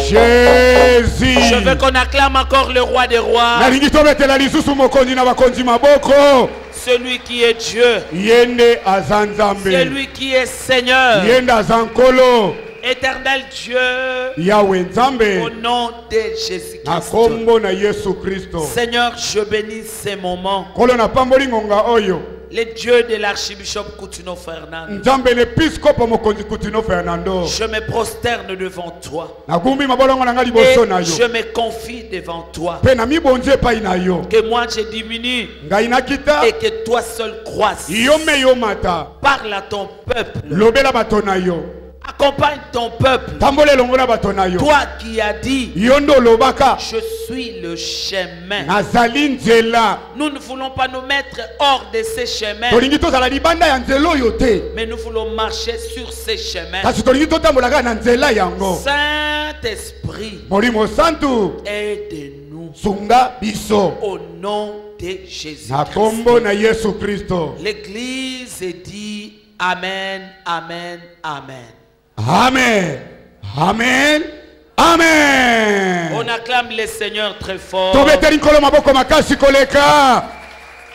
Jésus. Je veux qu'on acclame encore le roi des rois. Celui qui est Dieu. Celui qui est Seigneur. Éternel Dieu. Au nom de Jésus-Christ. Seigneur, je bénis ces moments. Le Dieu de l'archibishop Coutinho Fernando. Je me prosterne devant toi. Et je me confie devant toi. Que moi je diminue et que toi seul croisses. Parle à ton peuple. Accompagne ton peuple. Toi qui as dit, je suis le chemin. Nous ne voulons pas nous mettre hors de ces chemins, mais nous voulons marcher sur ces chemins. Saint-Esprit, aide-nous au nom de Jésus-Christ. L'Église dit Amen, Amen, Amen. Amen. Amen. Amen. On acclame le Seigneur très fort.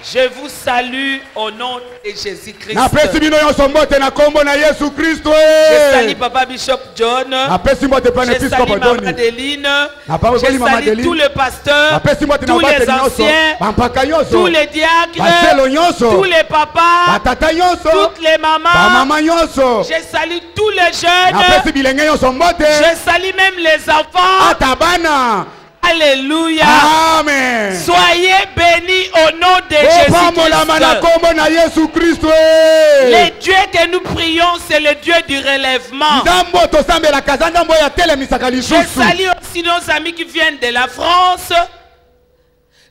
Je vous salue au nom de Jésus-Christ. Je salue Papa Bishop John. Je salue Maman Adeline. Je salue tous les pasteurs, tous les anciens, tous les diacres, tous les papas, toutes les mamans. Je salue tous les jeunes. Je salue même les enfants. Alléluia. Amen. Soyez bénis au nom de Jésus-Christ. Le Dieu que nous prions, c'est le Dieu du relèvement. Je salue aussi nos amis qui viennent de la France.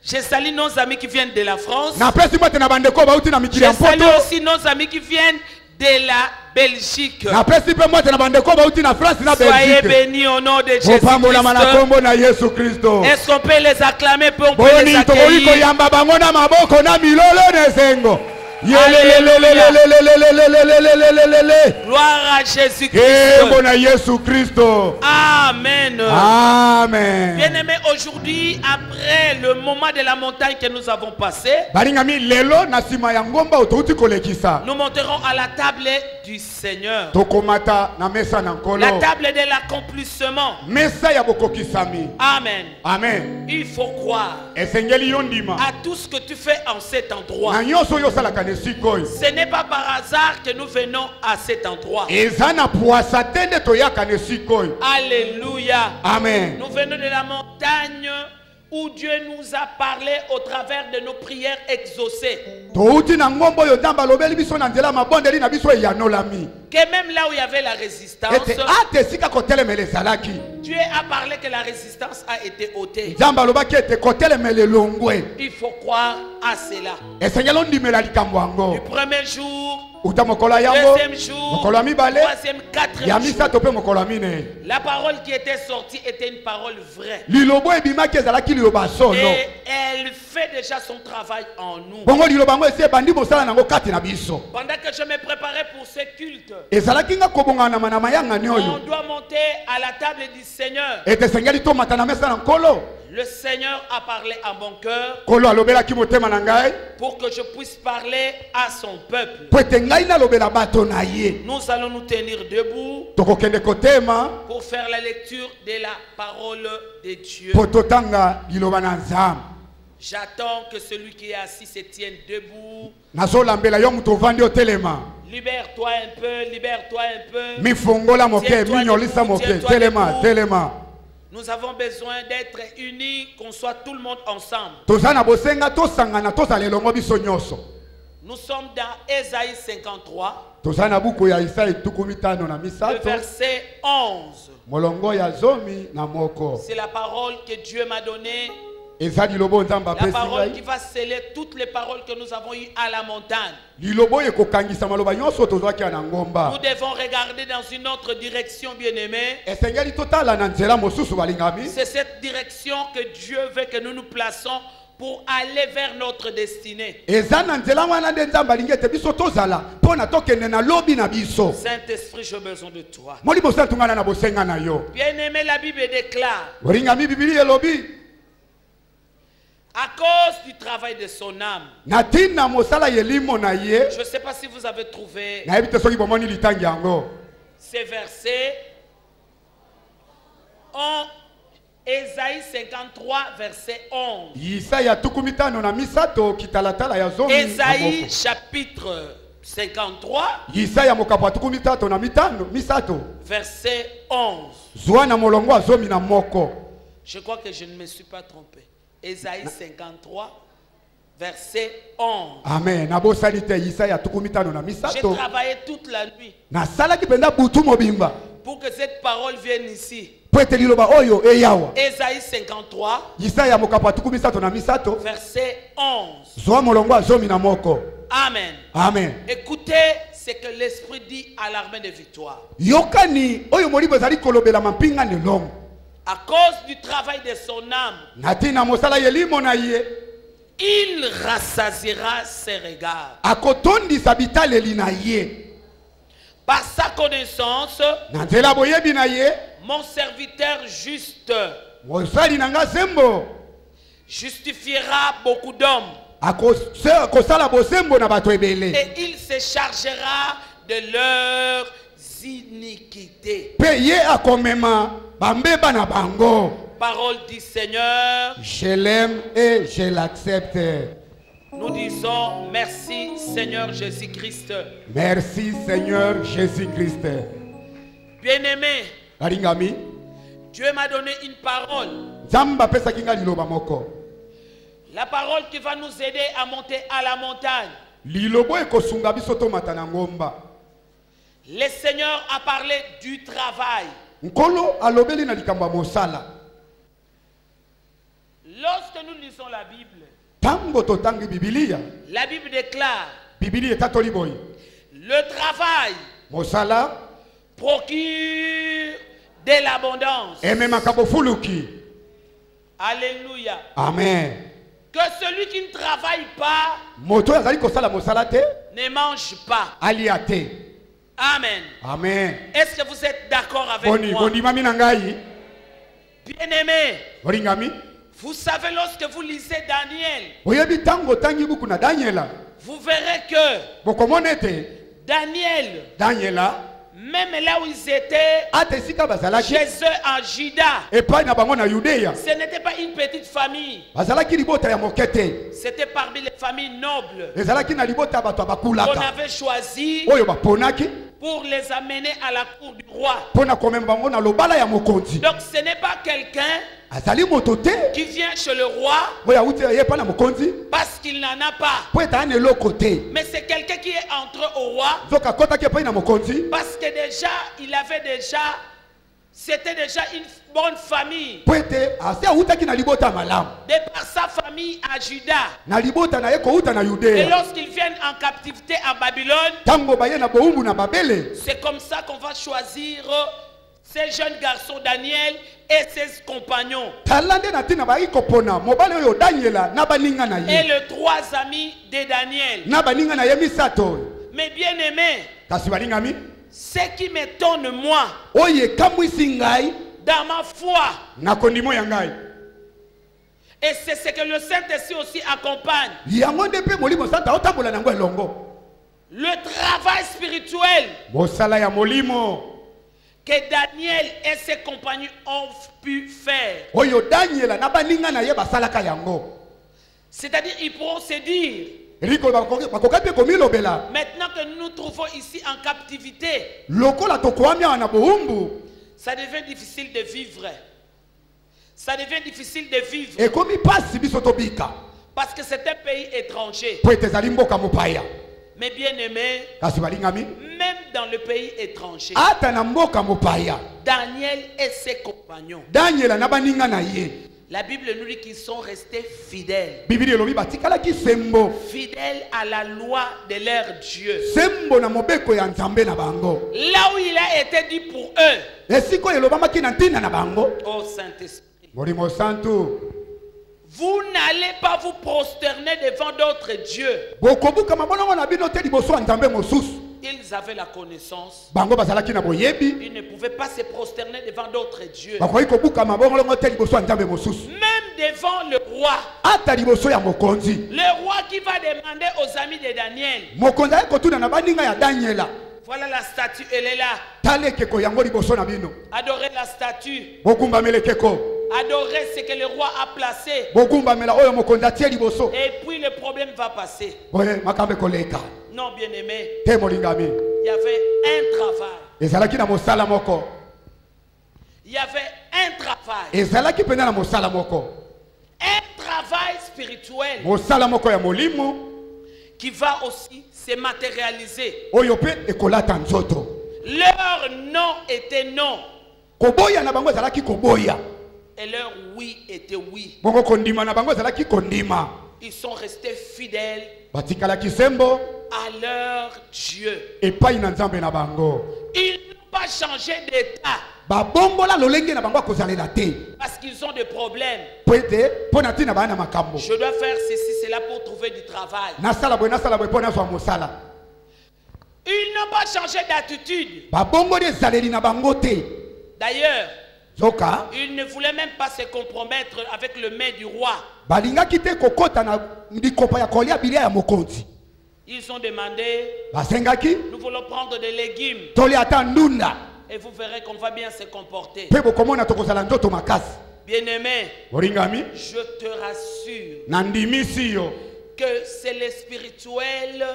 Je salue nos amis qui viennent de la France. Je salue aussi nos amis qui viennent de la Belgique. Soyez bénis au nom de Jésus-Christ. Est-ce qu'on peut les acclamer pour qu'on les accueillir? Gloire à Jésus-Christ. Amen. Amen. Bien-aimés, aujourd'hui, après le moment de la montagne que nous avons passé, nous monterons à la table du Seigneur. La table de l'accomplissement. Amen. Amen. Il faut croire à tout ce que tu fais en cet endroit. Ce n'est pas par hasard que nous venons à cet endroit. Alléluia. Amen. Nous venons de la montagne où Dieu nous a parlé au travers de nos prières exaucées. Que même là où il y avait la résistance, Dieu a parlé que la résistance a été ôtée. Il faut croire à cela. Du premier jour, deuxième jour, troisième, quatrième jour, la parole qui était sortie était une parole vraie. Et elle fait déjà son travail en nous. Pendant que je me préparais pour ce culte, on doit monter à la table du Seigneur. Le Seigneur a parlé à mon cœur pour que je puisse parler à son peuple. Nous allons nous tenir debout pour faire la lecture de la parole de Dieu. J'attends que celui qui est assis se tienne debout. Libère-toi un peu, libère-toi un peu. Tiens-toi. Nous avons besoin d'être unis, qu'on soit tout le monde ensemble. Nous sommes dans Ésaïe 53, le verset 11. C'est la parole que Dieu m'a donnée. La parole qui va sceller toutes les paroles que nous avons eues à la montagne. Nous devons regarder dans une autre direction, bien-aimés. C'est cette direction que Dieu veut que nous nous plaçons pour aller vers notre destinée. Saint-Esprit, j'ai besoin de toi. Bien-aimé, la Bible déclare, à cause du travail de son âme. Je ne sais pas si vous avez trouvé ces versets en Ésaïe 53, verset 11. Ésaïe chapitre 53, verset 11. Je crois que je ne me suis pas trompé. Ésaïe 53, verset 11. Amen. J'ai travaillé toute la nuit pour que cette parole vienne ici. Ésaïe 53, verset 11. Amen. Amen. Écoutez ce que l'Esprit dit à l'armée de victoire. À cause du travail de son âme, il rassasiera ses regards. Par sa connaissance, mon serviteur juste justifiera beaucoup d'hommes. Et il se chargera de leurs iniquités. Parole du Seigneur. Je l'aime et je l'accepte. Nous disons merci Seigneur Jésus-Christ. Merci Seigneur Jésus-Christ. Bien-aimé, Dieu m'a donné une parole. La parole qui va nous aider à monter à la montagne. Le Seigneur a parlé du travail. Lorsque nous lisons la Bible, la Bible déclare, le travail procure de l'abondance. Alléluia. Amen. Que celui qui ne travaille pas ne mange pas. Amen. Amen. Est-ce que vous êtes d'accord avec moi? Bien-aimé, vous savez, lorsque vous lisez Daniel, vous verrez que Daniel, même là où ils étaient, chez eux en Juda, ce n'était pas une petite famille. C'était parmi les familles nobles qu'on avait choisi pour les amener à la cour du roi. Donc ce n'est pas quelqu'un qui vient chez le roi parce qu'il n'en a pas. Mais c'est quelqu'un qui est entré au roi parce que déjà, c'était déjà une bonne famille. De par sa famille à Juda. Et lorsqu'ils viennent en captivité à Babylone, c'est comme ça qu'on va choisir ces jeunes garçons Daniel et ses compagnons. Et les trois amis de Daniel. Mais bien aimé, ce qui m'étonne moi, dans ma foi, et c'est ce que le Saint-Esprit aussi accompagne, le travail spirituel que Daniel et ses compagnons ont pu faire. C'est-à-dire, ils pourront se dire, maintenant que nous nous trouvons ici en captivité, ça devient difficile de vivre. Ça devient difficile de vivre. Parce que c'est un pays étranger. Mais bien aimé, même dans le pays étranger, Daniel et ses compagnons, la Bible nous dit qu'ils sont restés fidèles. Fidèles à la loi de leur Dieu. Là où il a été dit pour eux. Oh Saint-Esprit. Vous n'allez pas vous prosterner devant d'autres dieux. Ils avaient la connaissance. Ils ne pouvaient pas se prosterner devant d'autres dieux. Même devant le roi. Le roi qui va demander aux amis de Daniel. Voilà la statue, elle est là. Adorez la statue. Adorez ce que le roi a placé. Et puis le problème va passer. Non, bien-aimé. Il y avait un travail. Il y avait un travail. Un travail spirituel qui va aussi se matérialiser. Leur non était non. Et leur oui était oui. Ils sont restés fidèles à leur Dieu. Ils n'ont pas changé d'état. Parce qu'ils ont des problèmes. Je dois faire ceci, cela pour trouver du travail. Ils n'ont pas changé d'attitude. D'ailleurs, ils ne voulaient même pas se compromettre avec le mets du roi. Ils ont demandé, nous voulons prendre des légumes. Et vous verrez qu'on va bien se comporter. Bien-aimé, je te rassure que c'est le spirituel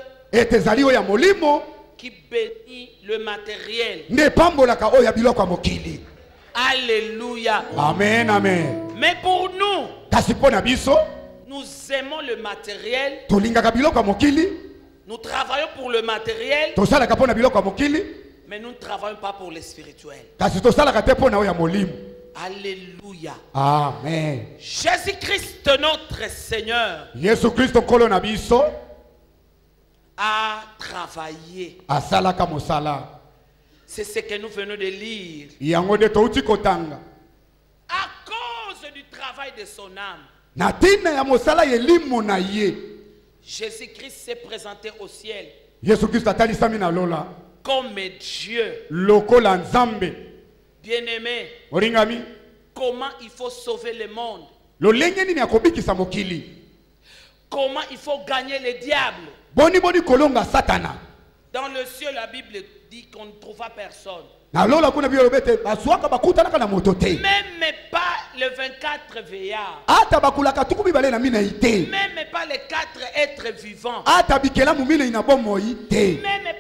qui bénit le matériel. Alléluia. Amen, amen. Mais pour nous, nous aimons le matériel. Nous travaillons pour le matériel. Mais nous ne travaillons pas pour le spirituel. Alléluia. Amen. Jésus-Christ notre Seigneur a travaillé. C'est ce que nous venons de lire. À cause du travail de son âme, Jésus-Christ s'est présenté au ciel comme Dieu. Bien-aimé, comment il faut sauver le monde? Comment il faut gagner le diable? Dans le ciel, la Bible dit qu'on ne trouvera personne. Même pas le 24 veillards. Même pas les 4 êtres vivants. Même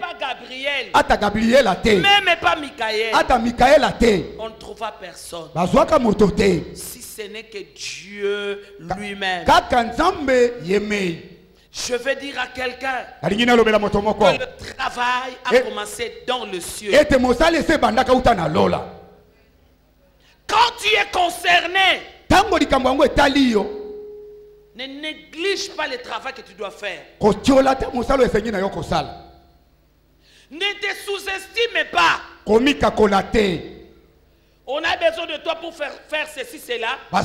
pas Gabriel. Même pas Michael. On ne trouvera personne. Si ce n'est que Dieu lui-même. Je vais dire à quelqu'un que le travail a commencé dans le ciel. Quand tu es concerné, ne néglige pas le travail que tu dois faire. Ne te sous-estime pas. On a besoin de toi pour faire ceci, cela. Toi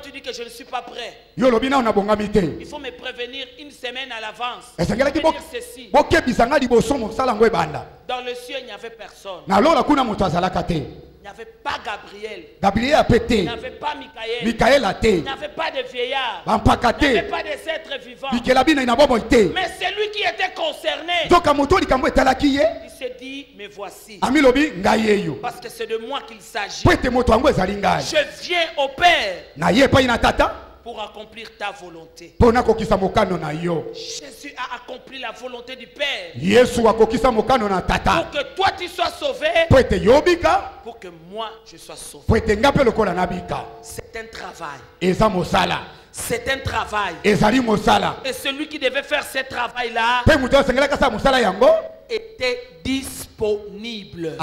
tu dis que je ne suis pas prêt. Il faut me prévenir une semaine à l'avance. Ceci. Dans le ciel, il n'y avait personne. Il n'y avait pas Gabriel. Il n'y avait pas Michael. Il n'y avait pas de vieillards. Il n'y avait pas des êtres vivants. Mais c'est lui qui était concerné. Il s'est dit, mais voici. Parce que c'est de moi qu'il s'agit. Je viens au Père pour accomplir ta volonté. Jésus a accompli la volonté du Père. Pour que toi tu sois sauvé. Pour que moi je sois sauvé. C'est un travail. C'est un travail. Et celui qui devait faire ce travail-là était disponible.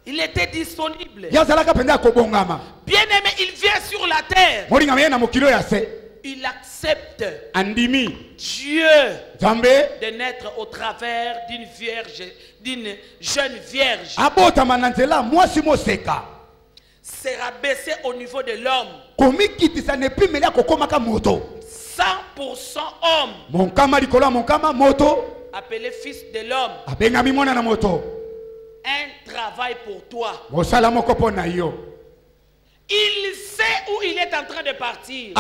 Il était disponible. Bien-aimé, il vient sur la terre. Il accepte Dieu de naître au travers d'une jeune vierge. sera baissé au niveau de l'homme. 100% homme. Appelé fils de l'homme. Un travail pour toi. Il sait où il est en train de partir.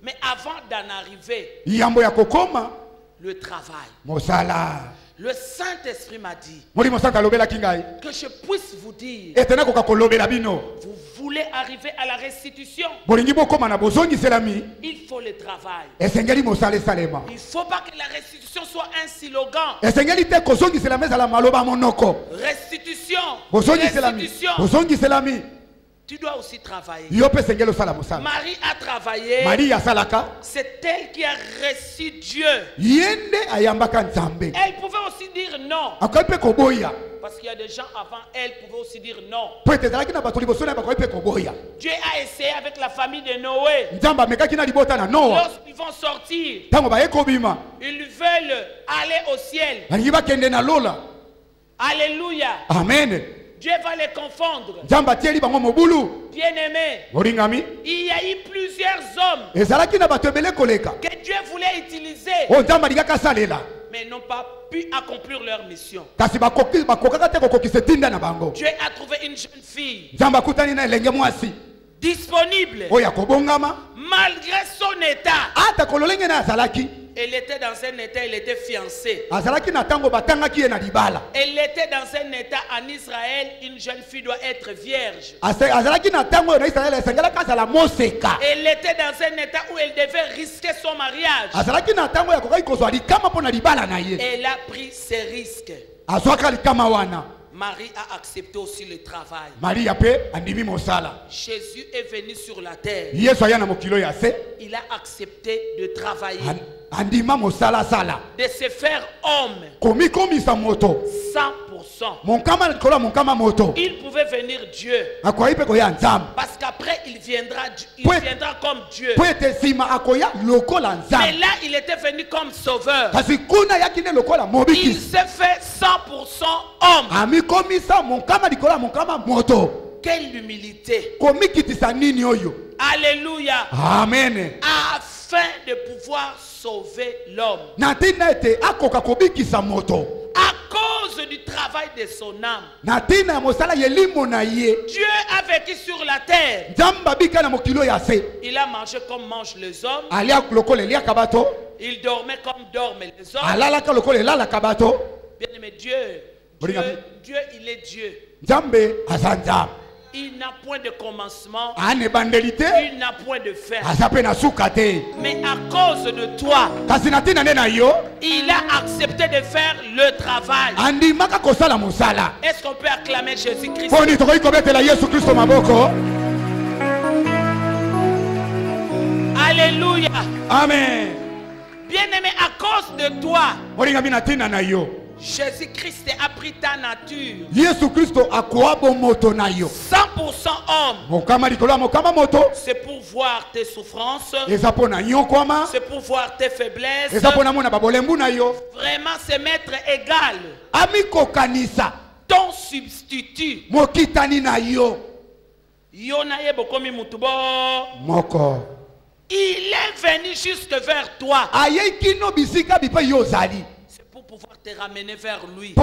Mais avant d'en arriver, le travail. Le Saint-Esprit m'a dit que je puisse vous dire, vous voulez arriver à la restitution, il faut le travail. Il ne faut pas que la restitution soit un slogan. Restitution, restitution. Tu dois aussi travailler. Marie a travaillé. C'est elle qui a reçu Dieu. Elle pouvait aussi dire non. Parce qu'il y a des gens avant elle pouvaient aussi dire non. Dieu a essayé avec la famille de Noé. Lorsqu'ils vont sortir, ils veulent aller au ciel. Alléluia. Amen. Dieu va les confondre. Bien-aimé, il y a eu plusieurs hommes que Dieu voulait utiliser, mais n'ont pas pu accomplir leur mission. Dieu a trouvé une jeune fille disponible malgré son état. Elle était dans un état, elle était fiancée. Elle était dans un état en Israël, une jeune fille doit être vierge. Elle était dans un état où elle devait risquer son mariage. Elle a pris ses risques. Marie a accepté aussi le travail. Jésus est venu sur la terre. Il a accepté de travailler, de se faire homme 100%. Il pouvait venir Dieu, parce qu'après il viendra comme Dieu. Mais là il était venu comme sauveur. Il s'est fait 100% homme. Quelle humilité. Alléluia. Amen. Afin de pouvoir sauver l'homme. À cause du travail de son âme. Dieu a vécu sur la terre. Il a mangé comme mangent les hommes. Il dormait comme dorment les hommes. Bien aimé, Dieu, il est Dieu. Il n'a point de commencement. Il n'a point de fin. Mais à cause de toi, il a accepté de faire le travail. Est-ce qu'on peut acclamer Jésus-Christ? Alléluia. Amen. Bien-aimé, à cause de toi, Jésus-Christ a pris ta nature. 100% homme. C'est pour voir tes souffrances. C'est pour voir tes faiblesses. Vraiment se mettre égal. Ton substitut. Il est venu juste vers toi. C'est pour pouvoir te ramener vers lui.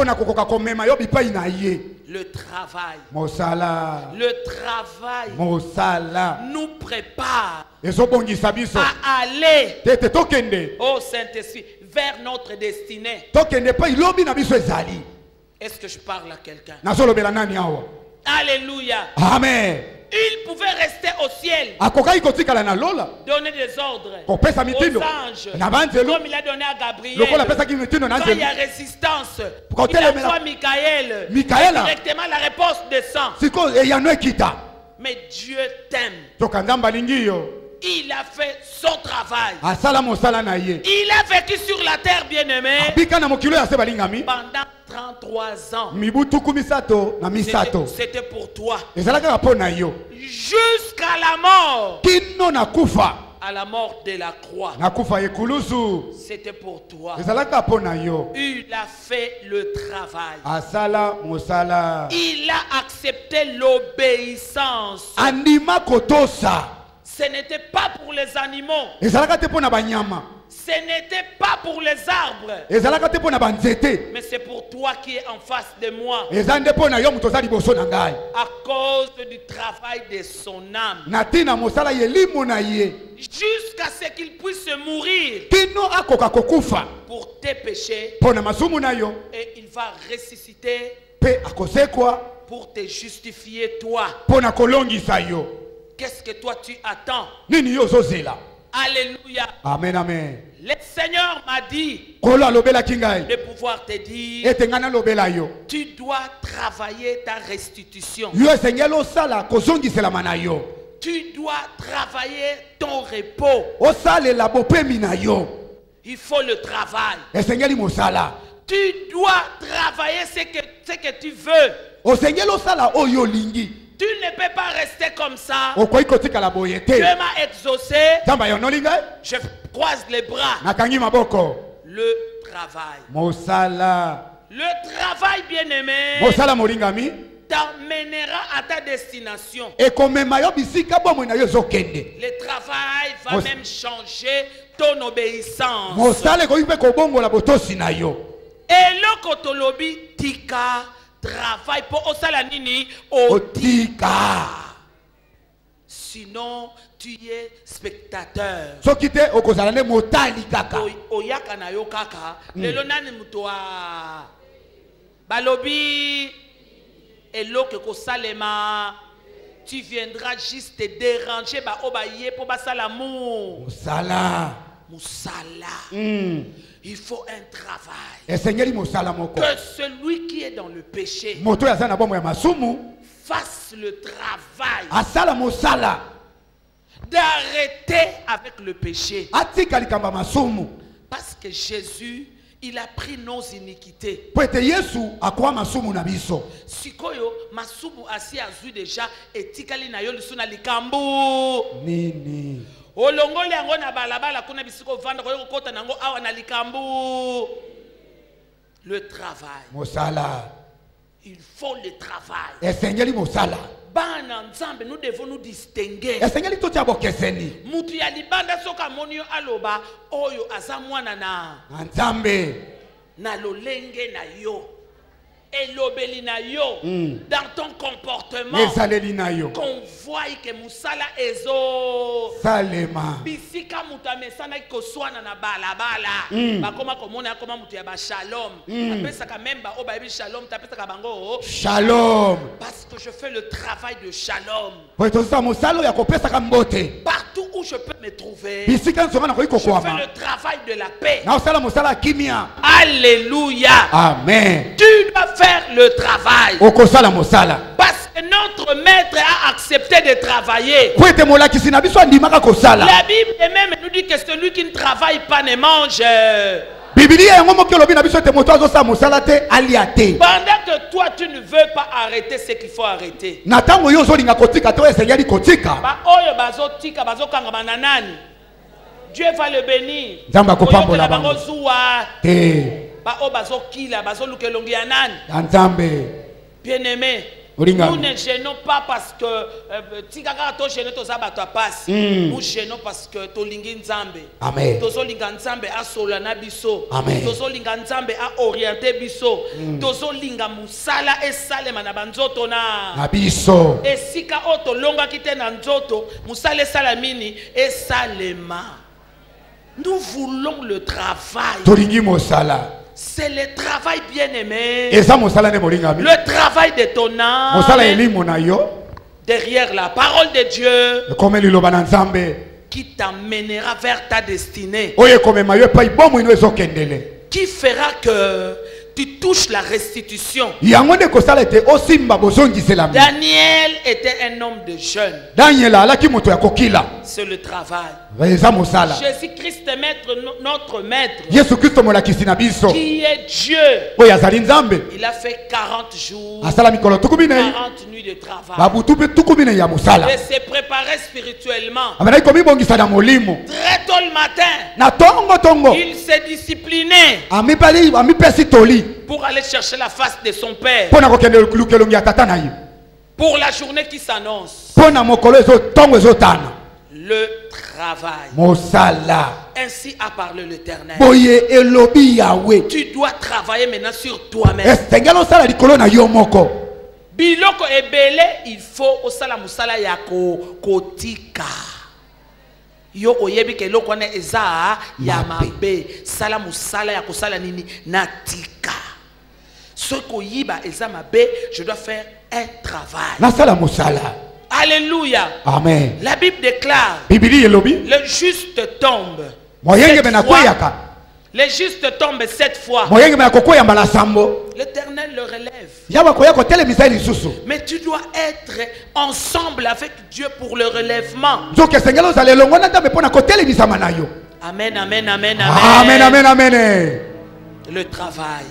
Le travail. Le travail nous prépare à aller au Saint-Esprit vers notre destinée. Est-ce que je parle à quelqu'un? Alléluia. Amen. Il pouvait rester au ciel, donner des ordres aux anges, comme il a donné à Gabriel. Quand il y a résistance, il envoie Michael. Directement la réponse descend. Mais Dieu t'aime. Il a fait son travail. Il a vécu sur la terre, bien-aimé, pendant 33 ans. C'était pour toi. Jusqu'à la mort. à la mort de la croix. C'était pour toi. Il a fait le travail. Il a accepté l'obéissance. Ce n'était pas pour les animaux. Ce n'était pas pour les arbres. Mais c'est pour toi qui es en face de moi. À cause du travail de son âme. Jusqu'à ce qu'il puisse mourir pour tes péchés. Et il va ressusciter pour te justifier toi. Qu'est-ce que toi tu attends? Alléluia. Amen, amen. Le Seigneur m'a dit de pouvoir te dire, tu dois travailler ta restitution. Tu dois travailler ton repos. Il faut le travail. Tu dois travailler ce que tu veux. Tu ne peux pas rester comme ça. Dieu m'a exaucé. Je croise les bras. Le travail. Le travail, bien-aimé, t'emmènera à ta destination. Le travail va même changer ton obéissance. Et le kotolobi tika. Travail pour osala nini otika. Sinon tu es spectateur. Oyaka na yo kaka. Lelo nani mutoa balobi eloko kosalema. Tu viendras juste te déranger ba obaye pour basala mou. Musala. Il faut un travail. Que celui qui est dans le péché fasse le travail d'arrêter avec le péché. Parce que Jésus, il a pris nos iniquités. Sikoyo masumu asi azu déjà etikali na yo lusuna likambo. Nini. Olongoli yango na balabala kuna bisiko vanda ko kota nango awa na likambo. Le travail. Mosala. Il faut le travail. Esengeli mosala. Bana nzambe nous devons nous distinguer. Esengeli to tiabo keseni. Mutu ya libanda soka monio aloba oyo azamwana na nzambe na lolenge na yo. Elobeli na yo dans ton comportement qu'on voit que musala ezo salema bisika mutamesana ko swana na balabala bakoma komona koma mutu ya ba shalom apesa ka memba o ba bi shalom tapesa ka bango shalom parce que je fais le travail de shalom partout où je peux me trouver je fais le travail de la paix. Alléluia. Amen. Tu dois faire le travail. Parce que notre maître a accepté de travailler. La Bible même nous dit que celui qui ne travaille pas ne mange. Pendant que toi tu ne veux pas arrêter ce qu'il faut arrêter. Dieu va le bénir. Bien-aimé, nous ne gênons pas parce que nous gênons parce que tolingi nzambe. Tozolinga nzambe a solana biso. Tozolinga nzambe a orienté biso. Tozolinga musala esalema na banzoto na biso. Esika oto longa kite na nzoto musala salamini esalema. Nous voulons le travail. Tolingi mosala. C'est le travail bien-aimé. Le travail de ton âme. Derrière la parole de Dieu. Qui t'amènera vers ta destinée. Qui fera que tu touches la restitution. Daniel était un homme de jeûne. C'est le travail. Jésus-Christ est notre maître. Qui est Dieu. Il a fait 40 jours, 40 nuits de travail. Et s'est préparé spirituellement. Très tôt le matin, il s'est discipliné pour aller chercher la face de son Père. Pour la journée qui s'annonce. Le travail. Ainsi a parlé l'Éternel. Tu dois travailler maintenant sur toi-même. Biloko ebele, il faut osala musala ya kotika. Yo oyebi ke loko ne eza ya mabe. Sala musala ya kosala nini natika. Ce koyiba eza mabe, je dois faire un travail. Alléluia. Amen. La Bible déclare, le juste tombe. Le juste tombe 7 fois. L'Éternel le relève. Mais tu dois être ensemble avec Dieu pour le relèvement. Amen, amen, amen, amen. Amen, amen. Le travail.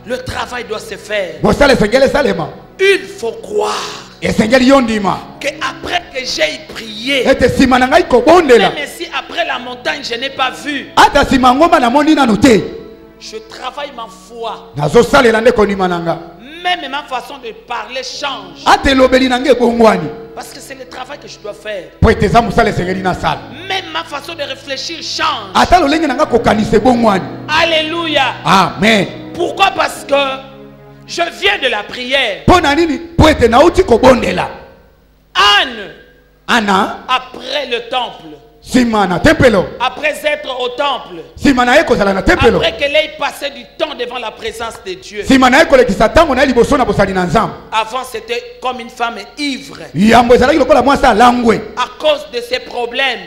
Le travail doit se faire. Il faut croire que après que j'ai prié, même si après la montagne je n'ai pas vu, je travaille ma foi. Même ma façon de parler change. Parce que c'est le travail que je dois faire. Même ma façon de réfléchir change. Alléluia. Amen. Pourquoi? Parce que je viens de la prière. Anne, après le temple, après être au temple, après qu'elle ait passé du temps devant la présence de Dieu, avant c'était comme une femme ivre à cause de ses problèmes.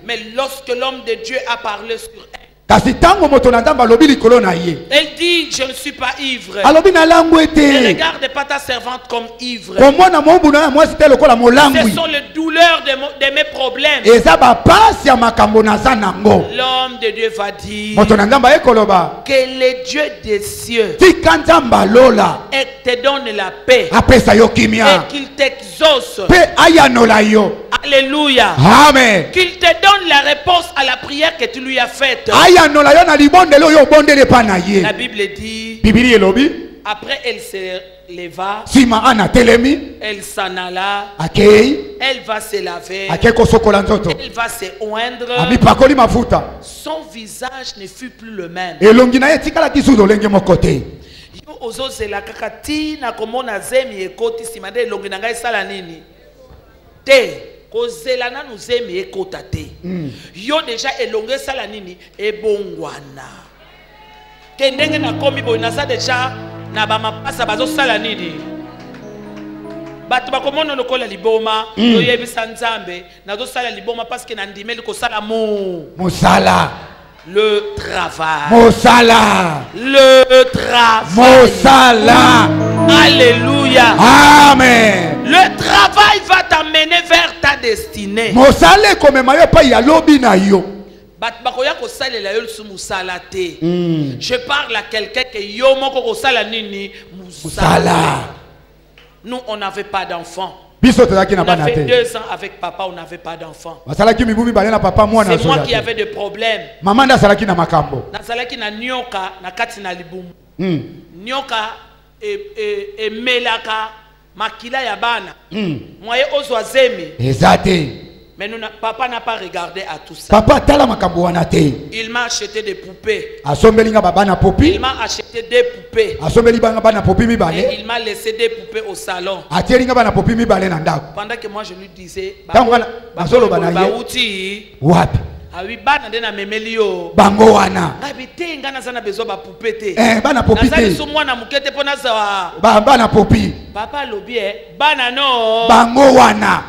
Mais lorsque l'homme de Dieu a parlé sur elle, elle dit, je ne suis pas ivre. Ne regarde pas ta servante comme ivre. Ce sont les douleurs de mes problèmes. L'homme de Dieu va dire que le Dieu des cieux te donne la paix et qu'il t'exauce. Alléluia. Amen. Qu'il te donne la réponse à la prière que tu lui as faite. La Bible dit, après elle se leva, elle s'en alla, elle va se laver, elle va se oindre. Son visage ne fut plus le même. Ozozela kaka tina komona zemi ekoti simande elongi na ngai sala nini te kozela na nuzemi ekota te. Yo deja elongi sala nini ebongwana ke ndenge na komi boy na sa deja na ba mapasa bazo sala nini bato bakomona lokola liboma yo yebisa nzambe nazo sala liboma parce que na ndimeli ko sala musala. Le travail. Mosala. Le travail. Mosala. Alléluia. Amen. Le travail va t'amener vers ta destinée. Mosala comme mayo pa ya lobi na yo. Je parle à quelqu'un qui yo moko ko sala nini musala. Nous on n'avait pas d'enfants. On a fait 2 ans avec papa, on n'avait pas d'enfant. C'est moi qui avais des problèmes. Nazalaki na nyoka na kati na libumu. Nyoka e melaka makila ya bana. Moye ozwa zemi. Ezate. Mais papa n'a pas regardé à tout ça. Papa tala makambo wana te. Il m'a acheté des poupées. Asombelinga bana popi. Il m'a acheté des poupées. Asombeli bana popi mi bale. Et il m'a laissé des poupées au salon. Atielinga bana popi mi bale na ndako. Pendant que moi je lui disais bazolo bana ye. Wapi? Awi bana ndena memelio. Bango wana. Ngabite ngana sana bezo ba poupée te. Bana popi te. Nazali so mwana mukete pona za. Bana popi. Papa lobi bana no. Bango wana.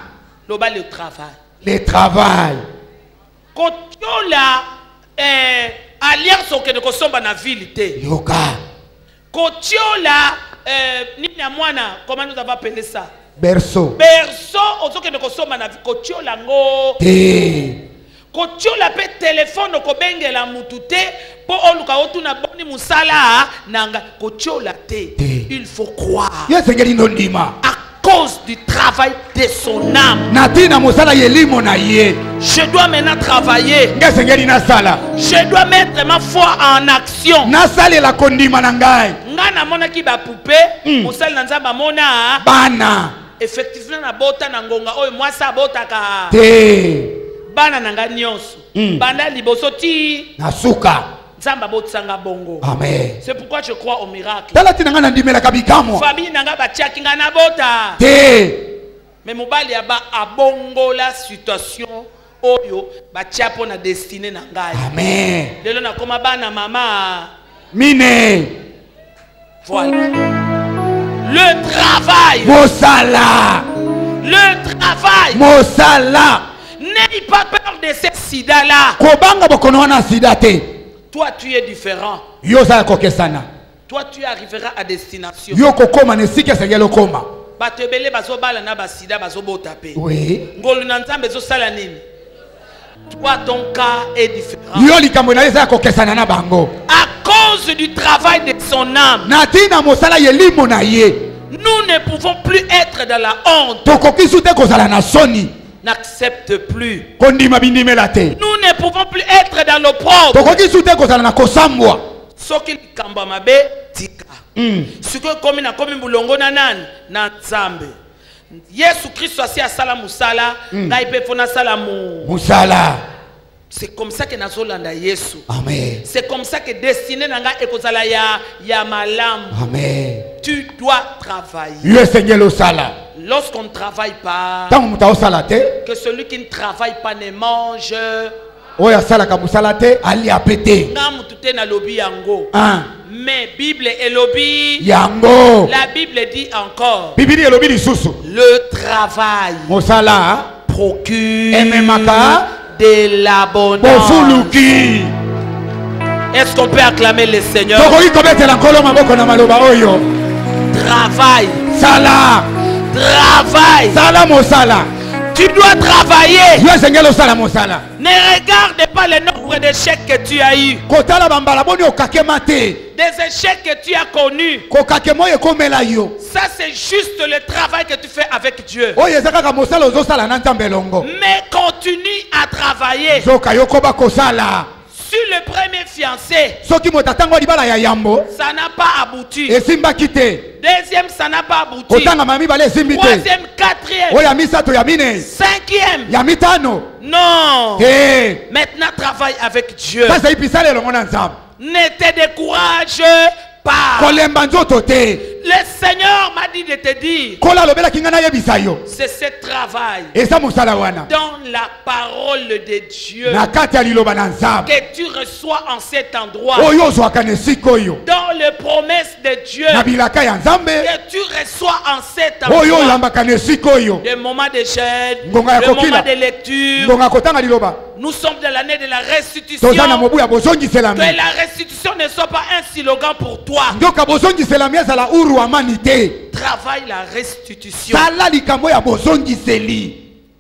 Loba le travail. Le travail. Kotiola alliance au Québec somba na ville te. Yoka. Kotiola nini ya mwana, comment nous avons appelé ça? berceau. Berceau, ozoke ne kosoma na kotiola ngo. Te. Kotiola pe téléphone ko bengela mutu te po oluka otuna boni musala nanga kotiola te. Il faut croire. Yesengeli ndondima. À cause du travail de son âme. Natina musala yelimo na ye. Je dois maintenant travailler. Ngesengeli na sala. Je dois mettre ma foi en action. Na sala la kondima na ngai. Ngana mona ki ba poupée, musala na nzamba mona Bana. Effectivement na bota na ngonga oyo mwasa botaka. Te. Bana nanga nyonso. Banda liboso ti Na suka. Nzamba botsanga bongo. Amen. C'est pourquoi je crois au miracle. Tala tinanga na ndimela kabikamo. Famille nanga batiaki nga na bota. Te. Mais mobali ya ba abongo la situation oyo batia po na destinée na ngai. Amen. Lelo na koma bana mama. Mine. Voilà. Le travail. Mosala. Le travail. Mosala. N'aie pas peur de ces sida là. Kobanga bokono na sida te. Toi tu es différent. Yo za kokesana. Toi tu arriveras à destination. Yo kokoma ne sike sengelo koma. Batebele bazo bala na basida bazo botape. Oui. Ngolu na nzambe zo sala nini? Toi ton cas est différent. Yo likambo na za kokesana na bango. À cause du travail de son âme. Natina mosala yelimo na ye. Nous ne pouvons plus être dans la honte. Tokoki sute kozala na soni. N'accepte plus. Kondima bindimela te. Nous ne pouvons plus être dans l'opprobre. Tokoki sute kozala na kosambwa. Soki kamba mabe tika. Siko komi na komi bulongo na nani na nzambe. Yesu Christ asi asala musala, ngai pe fona sala musala. C'est comme ça que nazolanda Yesu. Amen. C'est comme ça que destiné nanga ekozala ya malam. Amen. Tu dois travailler. Yo sengelo sala. Lorsqu'on ne travaille pas, que celui qui ne travaille pas ne mange. Mais Bible et lobby. La Bible dit encore. Le travail procure de l'abondance. Est-ce qu'on peut acclamer le Seigneur? Travail. Sala. Travail. Sala mosala. Tu dois travailler. Ne regarde pas le nombre d'échecs que tu as eu. Des échecs que tu as connus. Ça c'est juste le travail que tu fais avec Dieu. Mais continue à travailler. Sur le premier fiancé, ça n'a pas abouti. Deuxième, ça n'a pas abouti. Troisième, quatrième, cinquième. Non. Maintenant, travaille avec Dieu. Ne te décourage pas. Le Seigneur m'a dit de te dire, c'est ce travail dans la parole de Dieu que tu reçois en cet endroit, dans les promesses de Dieu que tu reçois en cet endroit, des moments de jeûne, des moments de lecture. Nous sommes dans l'année de la restitution. Que la restitution ne soit pas un slogan pour toi. Travaille la restitution.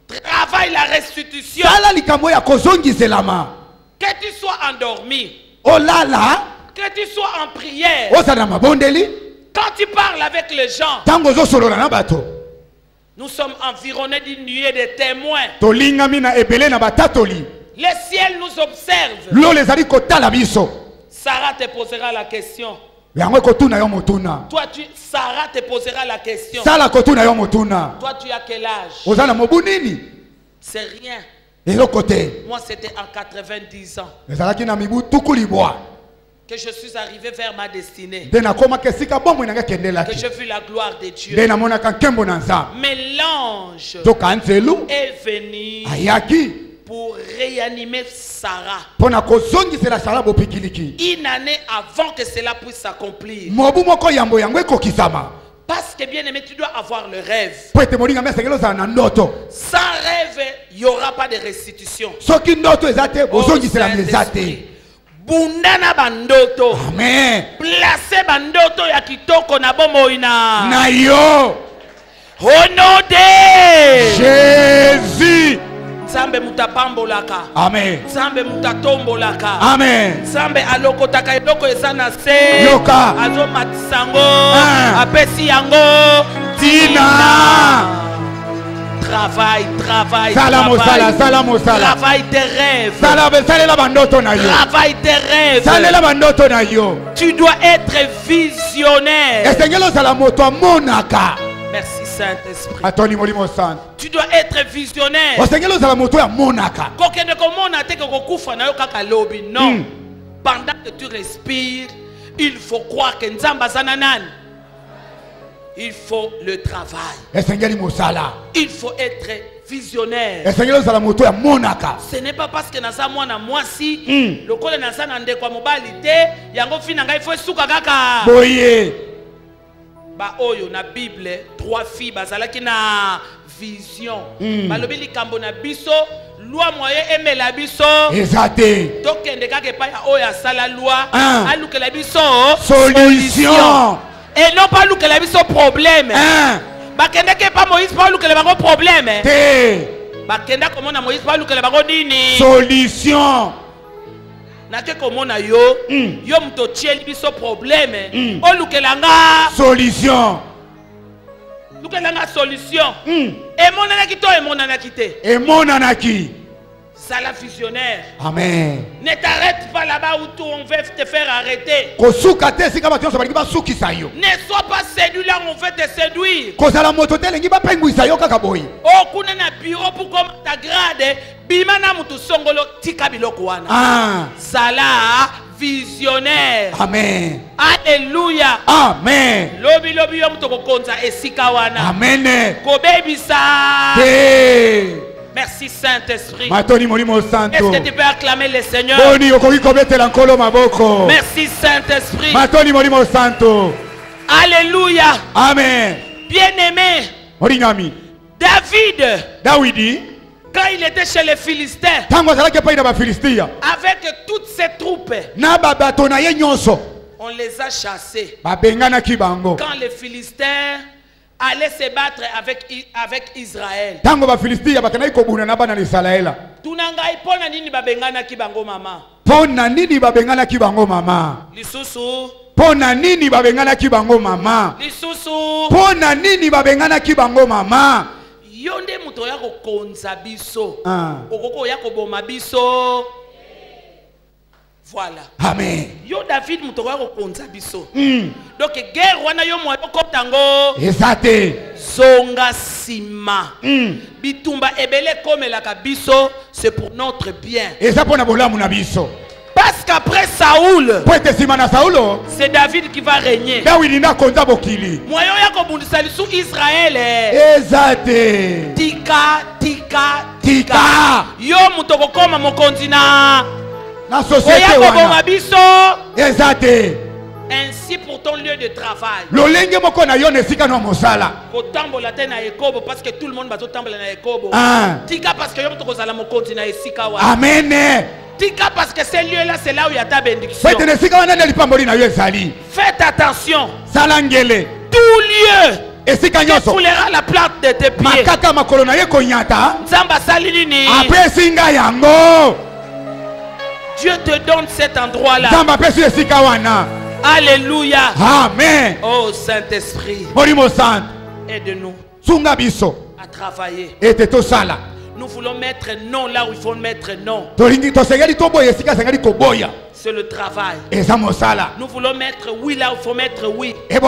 Travaille la restitution. Que tu sois endormi. Que tu sois en prière. Quand tu parles avec les gens. Nous sommes environnés d'une nuée de témoins. Le ciel nous observe. Sarah te posera la question. Toi, Sarah te posera la question. Toi, tu as quel âge? C'est rien. Moi, c'était en 90 ans que je suis arrivé vers ma destinée. Que j'ai vu la gloire de Dieu. Mais l'ange est venu pour réanimer Sarah. Une année avant que cela puisse s'accomplir. Parce que bien aimé, tu dois avoir le rêve. Sans rêve, il n'y aura pas de restitution. Bundana bandoto. Amen. Placez bandoto ya kitoko na bomo ina. Na yo. Au nom de Jésus. Nzambe mutapambolaka. Amen. Nzambe mutatombolaka. Amen. Nzambe alokotaka eloko eza na se. Yoka. Azo matisango. Apesi yango. Tina. Travail. Travail tes rêves. Travail tes rêves. Tu dois être visionnaire. Merci Saint-Esprit. Tu dois être visionnaire. Non. Pendant que tu respires, il faut croire que Nzamba Zananan. Il faut le travail. Il faut être visionnaire. Ce n'est pas parce que naza mwana mwasi lokola naza na ndeko mobali te yango fina ngai faut suka kaka. Boye. Ba oyo na Bible 3 filles bazalaki na vision. Balobi likambo na biso loi moyen emela biso. Exacté. Tokende kaka pa ya oyo asala loi alukela biso solution. Et non pas que la vie son problème. Bakenda ke pas Moïse pas que le problème. Bakenda comment na Moïse pas que le dini. Solution. Na ke comment na yo mto tieli biso problème. O lukelanga solution. Lukelanga solution. Et mon anaki to et mon anaki te. Et mon anaki. Sala visionnaire. Amen. Ne t'arrête pas là-bas où tout on veut te faire arrêter. Ne sois pas séduit là où on veut te séduire. Oh, kuna na bureau pour comme ta grade. Bimana mutu songolo tika biloko wana. Sala visionnaire. Amen. Alléluia. Amen. Lobi yo mutu kokonza esika wana. Amen. Kobebisa. Merci Saint-Esprit. Est-ce que tu peux acclamer le Seigneur? Merci Saint-Esprit. Alléluia. Amen. Bien-aimé. David. Quand il était chez les Philistins. Avec toutes ses troupes. On les a chassés. Quand les Philistins aller se battre avec Israël. Tunangai pona nini babengana ki bango mama. Pona nini babengana ki bango mama. Lisusu. Pona nini babengana ki bango mama. Lisusu. Pona nini babengana ki bango mama. Yonde muto ya ko konza biso. Okoko ya ko boma biso. Voilà. Amen. Yo David mutoka ko konza biso. Donc guerre wana yo mo ko tango. Exacté. Zonga sima. Bitumba ebele komela ka biso, c'est pour notre bien. Eza pona bolamu na biso. Parce qu'après Saoul, c'est David qui va régner. Moyo ya ko bundisa lisu Israël. Exacté. Tika. Yo mutoko koma mokonzi na société wana. Exacté. Ainsi pour ton lieu de travail. Lolenge moko na yo nesika no mosala. Ko tambola te na ekobo parce que tout le monde va tambola na ekobo. Tika parce que yo mutoko zala mokonzi na esika wana. Amen. Tika parce que ce lieu là c'est là où il y a ta bénédiction. Faites attention. Salangele. Tout lieu qui foulera la plante de tes pieds. Nzamba salini. Dieu te donne cet endroit là. Alléluia. Amen. Oh Saint-Esprit. Aide-nous à travailler. Nous voulons mettre non là où il faut mettre non. C'est le travail. Nous voulons mettre oui là où il faut mettre oui. Il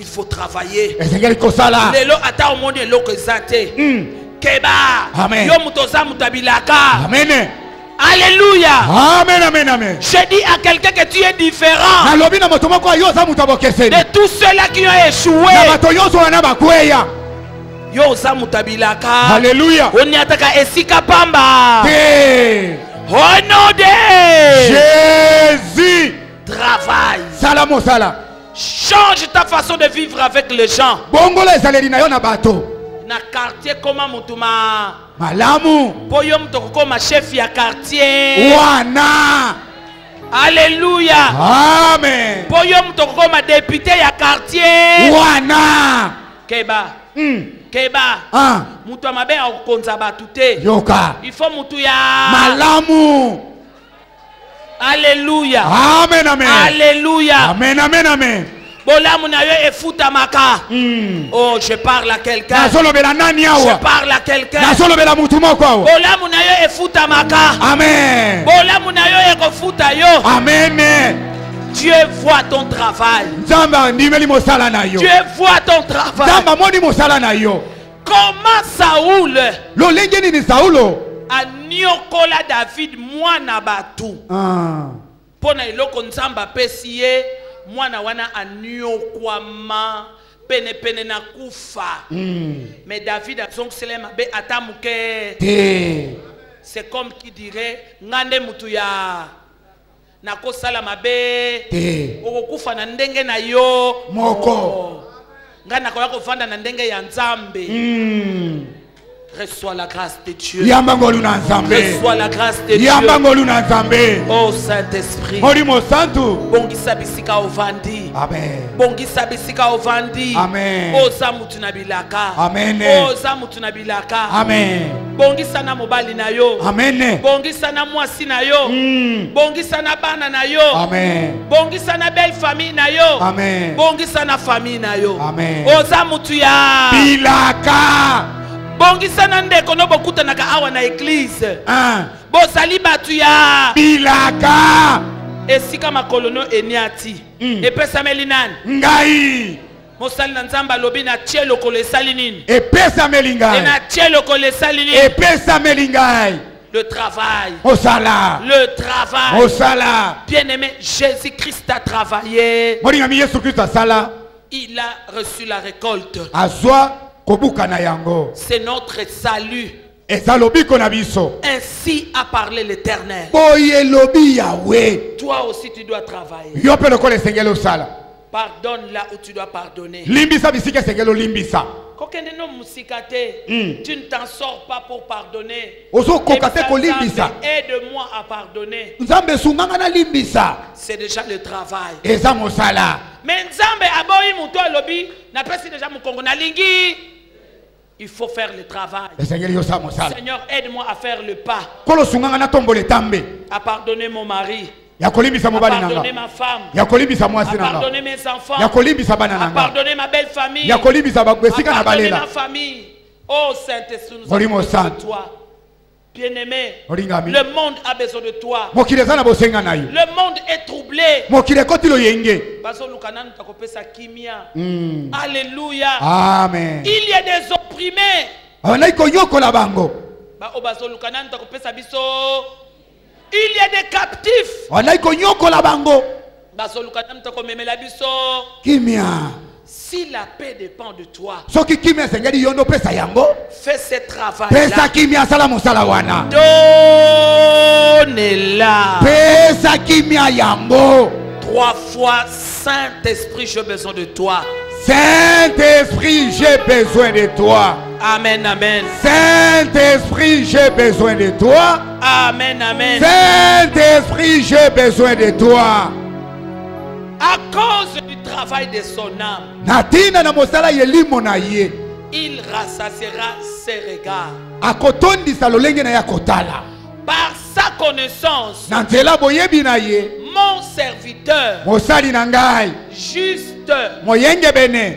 faut travailler. Lelo ata au monde loko zate. Keba. Yo mutoza mutabilaka. Amen. Alléluia. Amen. Je dis à quelqu'un que tu es différent de tous ceux-là qui ont échoué. Yo zamutabilaka. Alléluia. On y attaque esika pamba. Au nom de Jésus. Travail. Sala. Change ta façon de vivre avec les gens. Bongola ezaleli na yo na bato. Na quartier comment mutuma. Malamu. Boyo mtoko koma chef ya quartier. Wana. Alléluia. Amen. Boyo mtoko koma député ya quartier. Wana. Keba. Keba. Mutu amabe akonza batu te. Yoka. Il faut mutu ya malamu. Alléluia. Amen, amen. Alléluia. Amen, amen, amen. Bolamu na yo efuta maka. Oh, je parle à quelqu'un. Je parle à quelqu'un. Bolamu na yo efuta maka. Amen. Bolamu na yo ekofuta yo. Amen. Dieu voit ton travail. Dieu voit ton travail. Comment Saoul a nyokola David mwana batu. Pona iloko nzamba pesiye mwana wana anyokwama pene pene na kufa. Mais David a son selema be atamuke. C'est comme qui dirait ngande mutu ya nako sala mabe okukufa na ndenge na yo moko ngana ko yakofanda na ndenge ya nzambe. Reçois la grâce de Dieu. Reçois la grâce de Dieu. Oh Saint-Esprit. Bongisa bisika ovandi. Amen. Bongisa bisika ovandi. Amen. Oh zamutu na bilaka. Amen. Oh zamutu na bilaka. Amen. Bongisa na mobali na yo. Amen. Bongisa na mwasi na yo. Bongisa na bana na yo. Amen. Bongisa na belle famille na yo. Amen. Bongisa na famille na yo. Amen. Oh zamutu ya bilaka. Bongisa na ndeko no bokuta na awa na église. Bosali batu ya bilaka. Esika makolono eniati. Epesa melinani. Ngai. Mosali na nzamba lobi na tielo kole salinini. Epesa melingai. Na tielo kole salinini. Epesa melingai. Le travail. Osala. Le travail. Osala. Bien-aimé, Jésus-Christ a travaillé. Moringami Yesu Christ asala. Il a reçu la récolte. Azwa. C'est notre salut. Ainsi a parlé l'Éternel. Toi aussi tu dois travailler. Pardonne là où tu dois pardonner. Tu ne t'en sors pas pour pardonner. Aide-moi à pardonner. C'est déjà le travail. Mais Nzambe aboyi muto lobi na pesi déjà mukongo na lingi. Il faut faire le travail. Seigneur, aide-moi à faire le pas. À pardonner mon mari. À pardonner ma femme. À pardonner mes enfants. À pardonner ma belle famille. À pardonner ma famille. Oh Saint-Esprit, nous avons besoin de toi. Bien-aimé, le monde a besoin de toi. Le monde est troublé. Alléluia. Amen. Il y a des opprimés. Il y a des captifs. Si la paix dépend de toi, fais ce travail-là. Donnez-la. 3 fois, Saint-Esprit, j'ai besoin de toi. Saint-Esprit, j'ai besoin de toi. Amen, amen. Saint-Esprit, j'ai besoin de toi. Amen, amen. Saint-Esprit, j'ai besoin de toi. À cause du travail de son âme, il rassasiera ses regards. Par sa connaissance, mon serviteur juste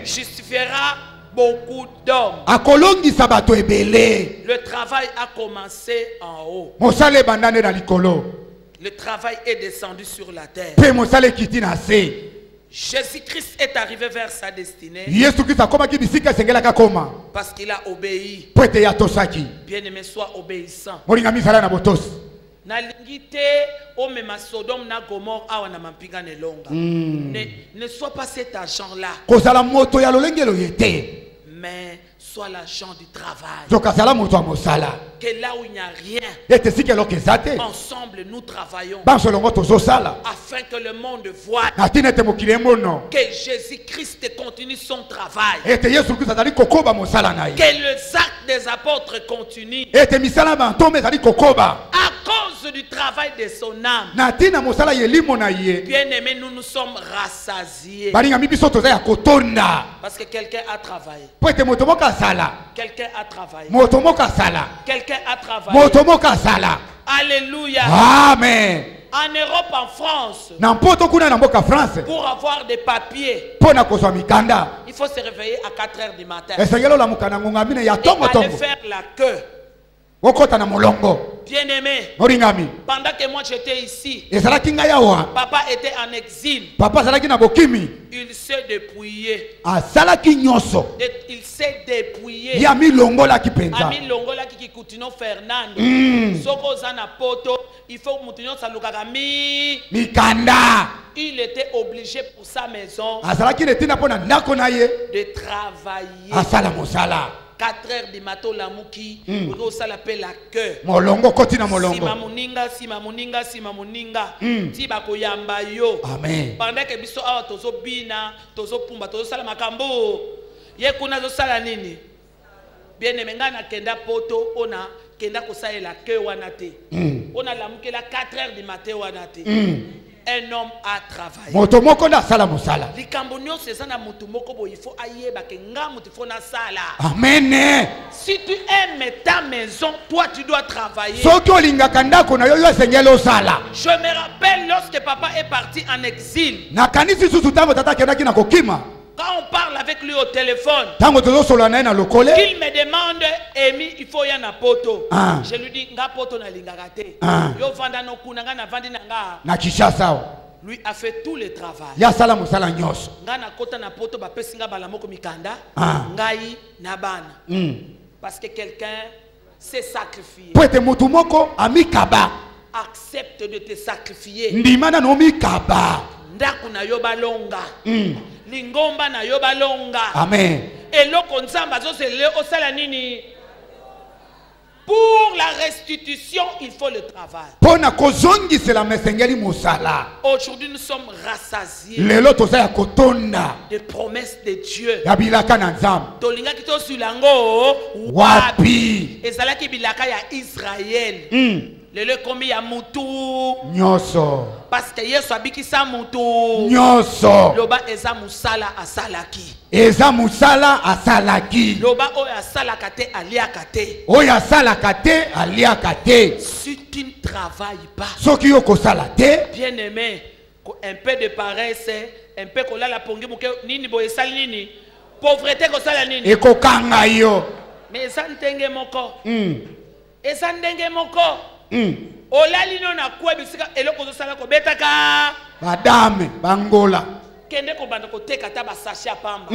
justifiera beaucoup d'hommes. Le travail a commencé en haut. Le travail est descendu sur la terre. Jésus-Christ est arrivé vers sa destinée parce qu'il a obéi. Bien-aimé, sois obéissant. Ne sois pas cet agent-là, mais Sois l'agent du travail. Que là où il n'y a rien, ensemble nous travaillons. Afin que le monde voie que Jésus-Christ continue son travail. Que les actes des apôtres continuent. À cause du travail de son âme. Bien-aimés, nous nous sommes rassasiés. Parce que quelqu'un a travaillé. Quelqu'un a travaillé. Quelqu'un a travaillé. Alléluia. Amen. En Europe, en France, pour avoir des papiers, il faut se réveiller à 4 heures du matin et aller faire la queue. Bien aimé, pendant que moi j'étais ici, papa était en exil. Il s'est dépouillé. Il s'est dépouillé. Fernando. Il faut il était obligé pour sa maison de travailler. 4 heures du matin, la mouki, ça l'appelle la queue. Sima muninga, tiba koyamba yo. Amen. Pendant que biso awa tozo bina, tozo pumba, tozo sala makambo. Ye kuna zo sala nini? Bien aimé ngana kenda poto, ona kenda kosaye la queue wanate. Ona la mouki la 4 heures du matin wanate. Un homme a travaillé. Amen. Si tu aimes ta maison, toi tu dois travailler. Je me rappelle lorsque papa est parti en exil. Quand on parle avec lui au téléphone, il me demande, Emi, il faut y en a poto. Je lui dis, nga poto na lingagate. Yo vanda no kunanga na vandi nanga. Lui a fait tout le travail. Nga na kota na poto ba pesinga balamoko mikanda. Ngai na bana. Parce que quelqu'un s'est sacrifié. Accepte de te sacrifier. Ndaku na yo balonga. Lingomba na yo balonga. Amen. Et loko nzamba zo se le osala nini? Pour la restitution, il faut le travail. Aujourd'hui, nous sommes rassasiés des promesses de Dieu. Tolinga kito sulango wapi. Ezala ki bilaka ya Israël. Lelo komi ya mutu nyoso. Parce que Yesu abikisa mutu nyoso. Loba eza musala asalaki. Eza musala asalaki. Loba oya asalaka te aliaka te. Oya asalaka te aliaka te. Si tu ne travailles pas, soki yo kosala te, bien aimé, un peu de paresse, un peu kola la pongi muke nini boye sali nini, pauvreté kosala nini. Eko kanga yo. Mais eza ndenge moko. Eza ndenge moko. Olali no na kwa bisika eloko zo sala ko betaka. Madame bangola. Kende ko banda ko teka ta ba sachet pamba.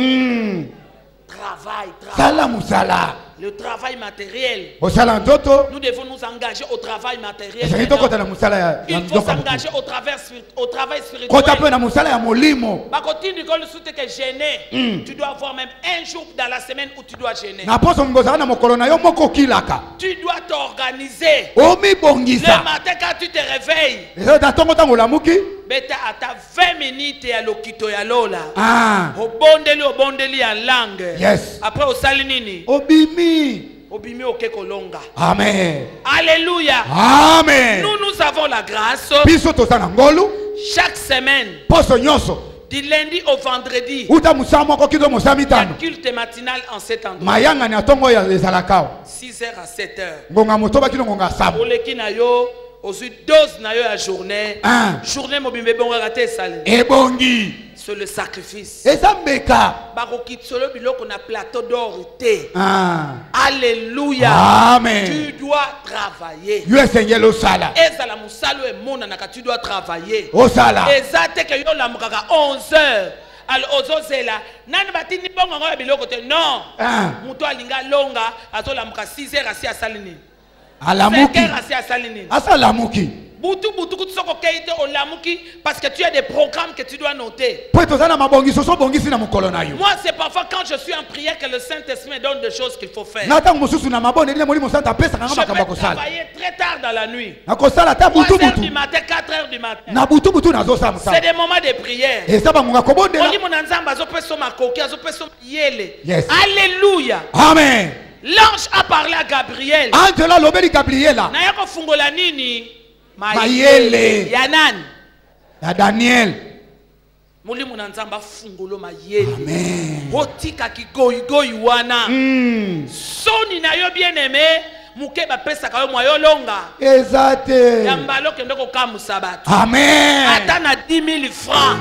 Travail. Sala musala. Le travail matériel. Nous devons nous engager au travail matériel. Il faut s'engager au travail spirituel. Tu dois avoir même un jour dans la semaine où tu dois gêner. Tu dois t'organiser. Le matin quand tu te réveilles, beta à ta 20 minutes à l'okito ya lola. Obondeli en langue. Yes. Après au salinini. Obimi okekolonga. Amen. Alléluia. Amen. Nous avons la grâce. Chaque semaine. Du lundi au vendredi. Le culte matinal en cet endroit. 6h à 7h. Pour les qui n'a yo, aussi dose na yo la journée. Journée mobimbe bon raté salé. Ebongi. C'est le sacrifice. Alléluia. Amen. Tu dois travailler. Tu dois travailler. 11h. Alors ozozela nani batini bongo ngo biloko te non. Muto alinga longa azola muka 6h asi asalini. Alamuki. Asi asalini. Asalamuki. Parce que tu as des programmes que tu dois noter. Moi, c'est parfois quand je suis en prière que le Saint-Esprit me donne des choses qu'il faut faire. Je peux travailler très tard dans la nuit. 3h du matin, 4h du matin. C'est des moments de prière. Yes. Alléluia. Amen. L'ange a parlé à Gabriel. Mayele. Yanan. Ya Daniel. Amen. Otika ki goyi wana. Soni na yo bien aimé. Muke ba pesa ka yo moyo longa. Exacte. Yambalo kende ko kamusa bato. Amen. Ata na 10,000 francs.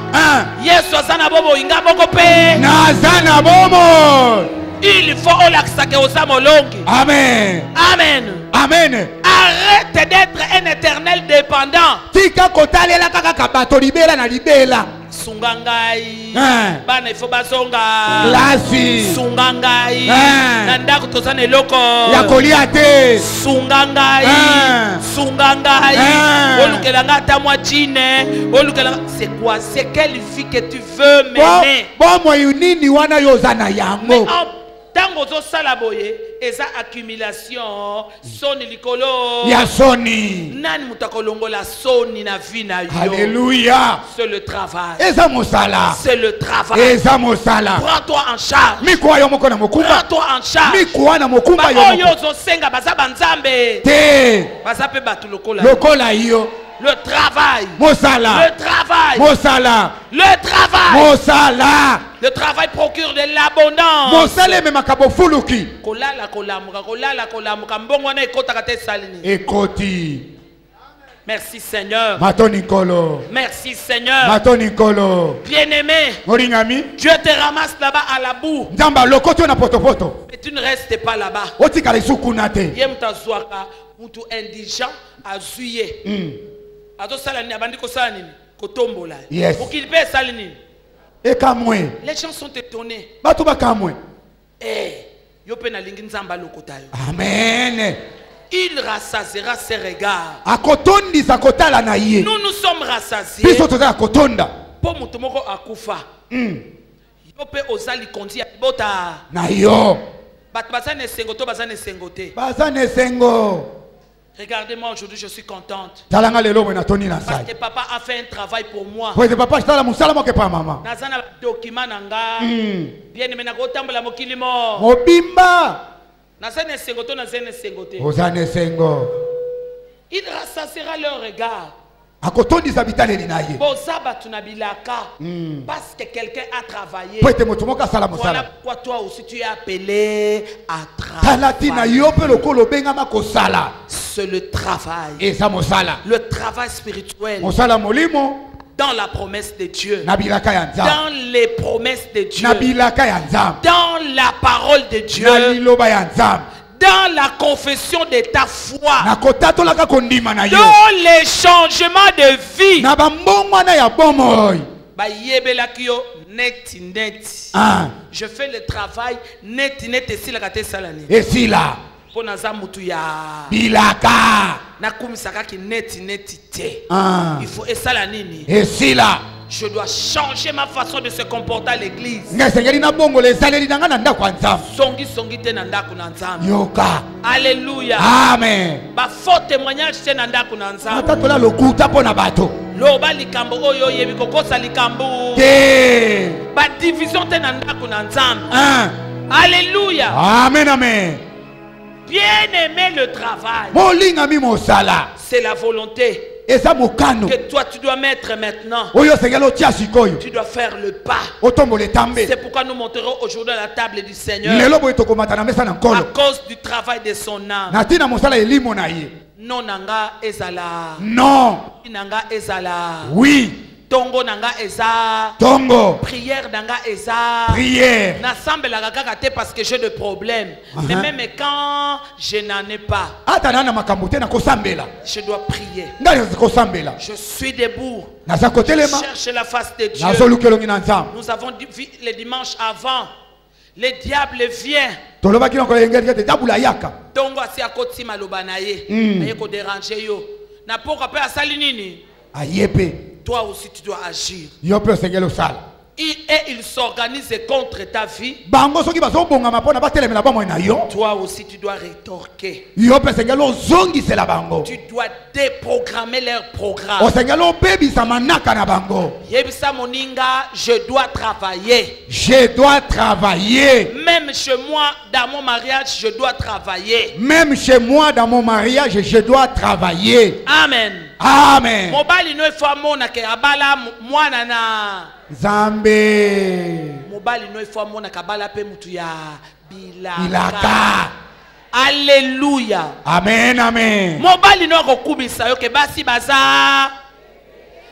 Yesu asana bobo inga boko pe. Nazana bomo. Il faut olaksake osamolongi. Amen. Amen. Amen. Arrête d'être un éternel dépendant. Tika kotalela kaka kabato libela na libela. Sungangai. Bana ifo bazonga. Lasi. Sungangai. Nanda kutosane loko. Ya koliate. Sungangai. Sungangai. Olukelanga ta moi chine. Olukelanga. C'est quoi? C'est quelle vie que tu veux mener? Bon moi unini wana yozana yango. Tango zo salaboye eza accumulation soni likolo ya soni nani mutakolongola soni na vie na yo. Alléluia. C'est le travail. Eza mosala. C'est le travail. Eza mosala. Prends-toi en charge. Mikwa yo moko na mokumba. Prends-toi en charge. Mikwa na mokumba yo. Oyo zo senga baza banzambe. Te. Baza pe batu lokola. Lokola yo. Le travail. Mosala. Le travail. Mosala. Le travail. Mosala. Le travail procure de l'abondance. Mosala me makabo fuluki. Kolala kolamuka mbongo na ekota te salini. Ekoti. Merci Seigneur. Matoni kolo. Merci Seigneur. Matoni kolo. Bien-aimé. Moringami. Dieu te ramasse là-bas à la boue. Nzamba lokoto na poto. Mais tu ne restes pas là-bas. Otika le sukunate. Yemta zwaka mutu indigent azuye. Azo salani abandi ko salani kotombola. Yes. Pour qu'il paie salini. Et kamwe. Les gens sont étonnés. Batu ba kamwe. Yo pe na lingi nzamba lokotayo. Amen. Il rassasiera ses regards. Akotondi sa kotala na ye. Nous sommes rassasiés. Biso toza kotonda. Po mutu moko akufa. Yo pe ozali kondi bota. Na yo. Bat bazane sengoto bazane sengote. Bazane sengo. Regardez-moi aujourd'hui, je suis contente. Parce que papa a fait un travail pour moi. Nazana document nanga. Bien aimé na kotambola mokili mo. Mobimba. Nazane sengoto nazane sengote. Ozane sengo. Il rassasiera leur regard. Akotondisa bitaleli na ye. Bozaba tunabilaka. Parce que quelqu'un a travaillé. Voilà pourquoi toi aussi tu es appelé à travailler. C'est le travail. Le travail spirituel. Dans la promesse de Dieu. Dans les promesses de Dieu. Dans la parole de Dieu. Dans la confession de ta foi. Dans les changements de vie. Je fais le travail net et la salani. Et si là. Pour nazamutu ya. Bilaka. Na kumisaka ki net te. Il faut et salanini. Et si là. Je dois changer ma façon de se comporter à l'église. Songi te nanda kunanzam. Yoka. Alléluia. Amen. Ba faux témoignage te nanda kunanzam. Atatola lokuta pona bato. Loba likambo oyo yebi kokosa likambo. Te. Ba division te nanda kunanzam. Alléluia. Amen amen. Bien aimer le travail. C'est la volonté que toi tu dois mettre maintenant. Tu dois faire le pas. C'est pourquoi nous monterons aujourd'hui à la table du Seigneur. À cause du travail de son âme. Non nanga ezala. Non. Nanga ezala. Oui. Tongo nanga eza. Tongo. Prière nanga eza. Prière. N'assemble la kakate parce que j'ai des problèmes. Mais même quand je n'en ai pas. Je dois prier. Je suis debout. Je cherche la face de Dieu. Nous avons vu les dimanches avant. Le diable vient. Tongo asi akoti malobanaye. Ayeko déranger yo. Na poko pe asali nini? Ayepe. Toi aussi tu dois agir. Yo pe sengelo sala. Et il s'organise contre ta vie. Bango soki bazobonga mapona batelemela bomoi na yo. Toi aussi tu dois rétorquer. Yo pe sengelo zongisela bango. Tu dois déprogrammer leur programme. O sengelo bebisa manaka na bango. Yebisa moninga, je dois travailler. Je dois travailler. Même chez moi dans mon mariage, je dois travailler. Même chez moi dans mon mariage, je dois travailler. Amen. Amen. Mobali no ifo mona ke abala mwana na Zambe. Mobali no ifo mona kabala pe mutu ya bilaka. Alléluia. Amen, amen. Mobali no kokubisa yo ke basi baza.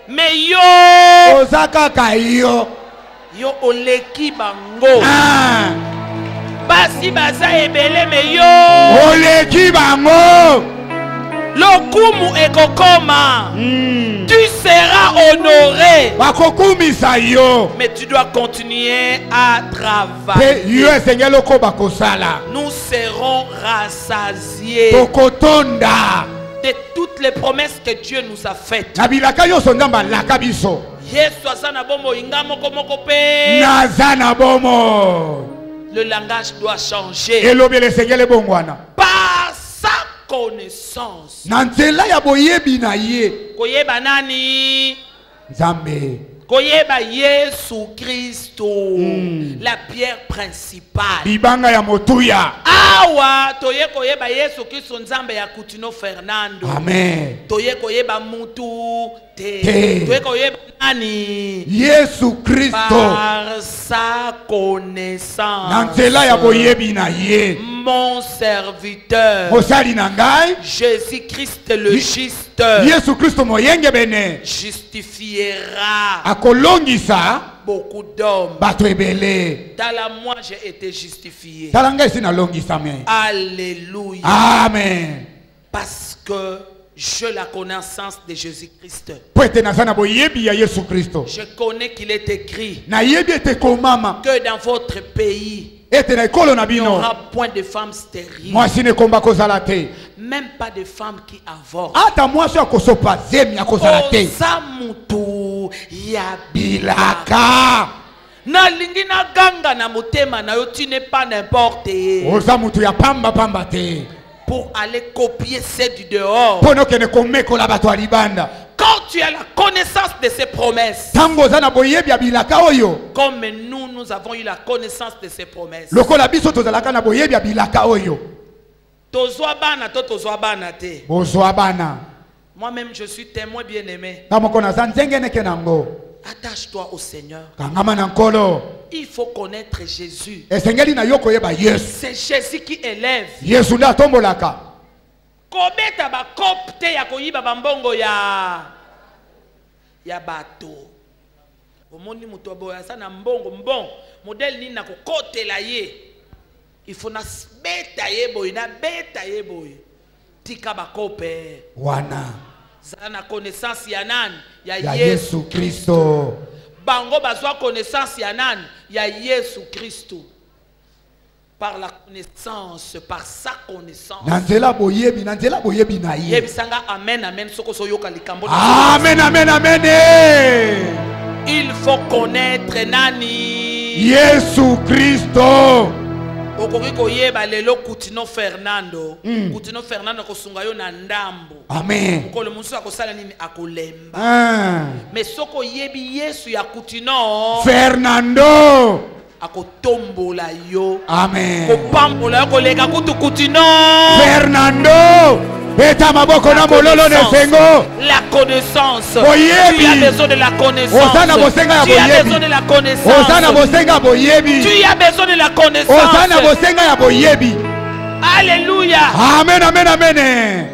Mais yo Ozaka kayo. Yo oleki bango. Ah. Basi baza ebele me yo Oleki bango. Lokumu ekokoma. Tu seras honoré. Bakokumisa yo. Mais tu dois continuer à travailler. Yo esengelo ko bakosala. Nous serons rassasiés Tokotonda. de toutes les promesses que Dieu nous a faites. Nabilaka yo sondamba laka biso. Yesu asana bomo inga moko moko pe. Nazana bomo. Le langage doit changer. Elobele sengele bongwana. Par sa connaissance. Nanzela ya boyebi na ye. Koyeba nani? Nzambe. Koyeba Yesu Kristo. La pierre principale. Bibanga ya motuya. Awa toye koyeba Yesu Kristo nzambe ya Kutino Fernando. Amen. Toye koyeba mutu te. Te. Toye koyeba nani? Yesu Kristo. Par sa connaissance. Nanzela ya boyebi na ye. Mon serviteur. Mosali na ngai. Jésus-Christ le juste. Yesu Kristo moyenge bene. Justifiera Akolongisa beaucoup d'hommes. bato ebele. Tala moi j'ai été justifié. Tala ngai sina longisa me. Alléluia. Amen. Parce que j'ai la connaissance de Jésus-Christ. Poete nazana boyebi ya Yesu Kristo. Je connais qu'il est écrit Na yebi ete komama. que dans votre pays Ete na ekolo na il n'y bino. aura point de femmes stériles. Mwasi ne komba kozala te. Même pas de femmes qui avortent. Ata mwasi akosopa zemi akozala te. Ozamutu ya Bilaka. na lingi na ganga na motema na yo, tu n'es pas n'importe Oza mutu ya pamba pamba te. pour aller copier ceux du dehors. Pono kene komeko la bato alibanda. Quand tu as la connaissance de ces promesses, Tango oza na boyebi ya bilaka oyo. comme nous avons eu la connaissance de ces promesses. Lokola biso tozalaka na boyebi ya bilaka oyo. Tozwa bana to tozwa bana te. Bozwa bana. Moi-même je suis témoin bien-aimé. Kamoko na zanzenge neke nango. Attache-toi au Seigneur. Kangama na nkolo. Il faut connaître Jésus. Esengeli na yoko yeba Yesu. C'est Jésus qui élève. Yesu nda tombolaka. Kobeta ba kopte ya koyiba bambongo ya bato. Omoni muto boya sana mbongo mbon. Modèle ni na kokotela ye. Il faut na beta ye boy, na beta ye boy. Tika ba kope. Wana. Zana connaissance ya nani? Ya Yesu Kristo. Bango bazwa connaissance ya nani? Ya Yesu Kristo. Par la connaissance, par sa connaissance. Nanzela boyebi na ye. Yebisanga amen amen soko soyoka likambo. Amen amen amen. Il faut connaître nani? Yesu Kristo. Okoki koyeba lelo Kutino Fernando. Kutino Fernando kosunga yo na ndambo. Amen. Ko le musu akosala nini akolemba. Mais soko yebi Yesu ya Kutino Fernando. Akotombola yo. Amen. Kopambola yo koleka kutu Kutino Fernando. Beta maboko na mololo ne sengo. La connaissance. Boyebi. Tu as besoin de la connaissance. Osana bosenga ya Tu as boyebi. besoin de la connaissance. Osana bosenga boyebi. Tu as besoin de la connaissance. Osana bosenga ya boyebi. Alléluia. Amen amen amen.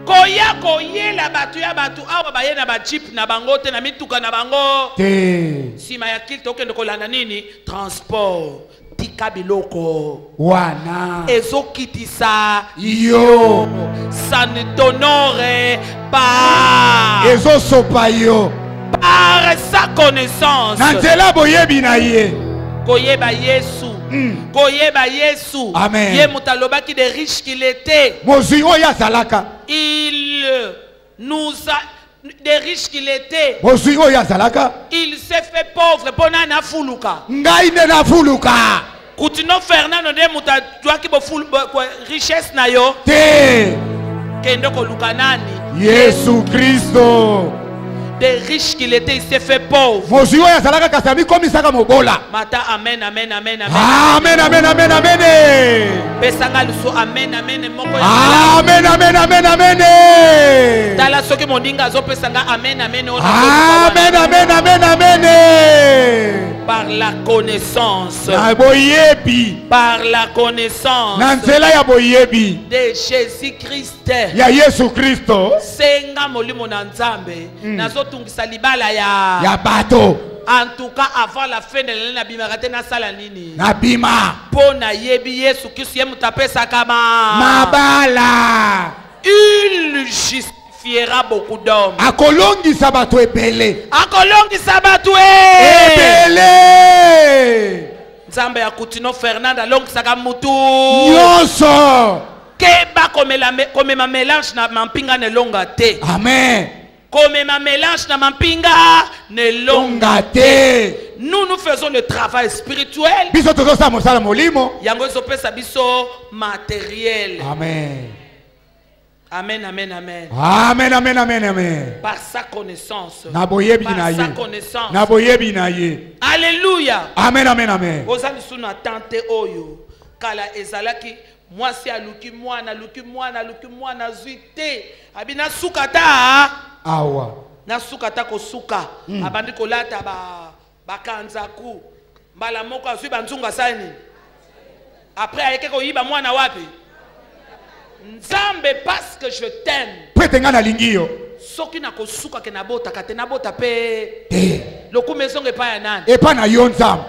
Koya koyela batu ya batu awa baye na ba chip na bango te na mituka na bango. Te. Sima ya kilte okende kolanda nini? Transport. Tika biloko. Wana. Ezokitisa Yo. Ça ne t'honore pas. Ezo sopa yo. Par sa connaissance. Nanzela boyebi na ye. Koyeba Yesu. Koyeba Yesu. Amen. Ye mutalobaki de riche qu'il était. Mozui oya salaka. Il des riches qu'il était, il s'est fait pauvre pour na fuluka. Continuons Fernando de muta qui richesse na yo. Kendo ko lukanani. Jésus Christo. Des riches qu'il était, il s'est fait pauvre. Mata amen amen amen amen. Amen amen amen amen. Pesanga luso amen amen moko. Amen amen amen amen. Tala soki mondinga zo pesanga amen amen. Amen amen amen amen. Par la connaissance. Par la connaissance de Jésus-Christ. Ya Yesu Kristo. Senga molimo na nzambe. Nazo tungisa libala ya bato. En tout cas, avant la fin de l'année, na bimarate na sala nini. Na bima. Pona yebi Yesu Kristo ye mutapesa kama. Mabala. Il justifiera beaucoup d'hommes. Akolongi sabato ebele. Akolongi sabato ebele. Nzambe ya Kutino Fernanda longi saka mutu. Yoso. Keba comme ma mélange na mampinga ne longa te. Amen. Comme ma mélange na mampinga ne longa te. Nous faisons le travail spirituel. Biso tozo sa mosala molimo. Yango zo pesa biso matériel. Amen. Amen, amen, amen. Amen, amen, amen, amen. Par sa connaissance. Par sa connaissance. Alléluia. Amen, amen, amen. Ozali suna tante oyo. Kala ezalaki. Moi si aluki mwana zuite. Abina sukata. Awa. Na sukata ko suka. Abandi kolata ba kanzaku. Mbala moko azui banzunga sani. Après ayeke ko yiba mwana wapi? Nzambe parce que je t'aime. Pretenga na lingio. Soki na kosuka ke nabota kate nabota pe. Loku maison epa ya nani? Epa na yo nzambe.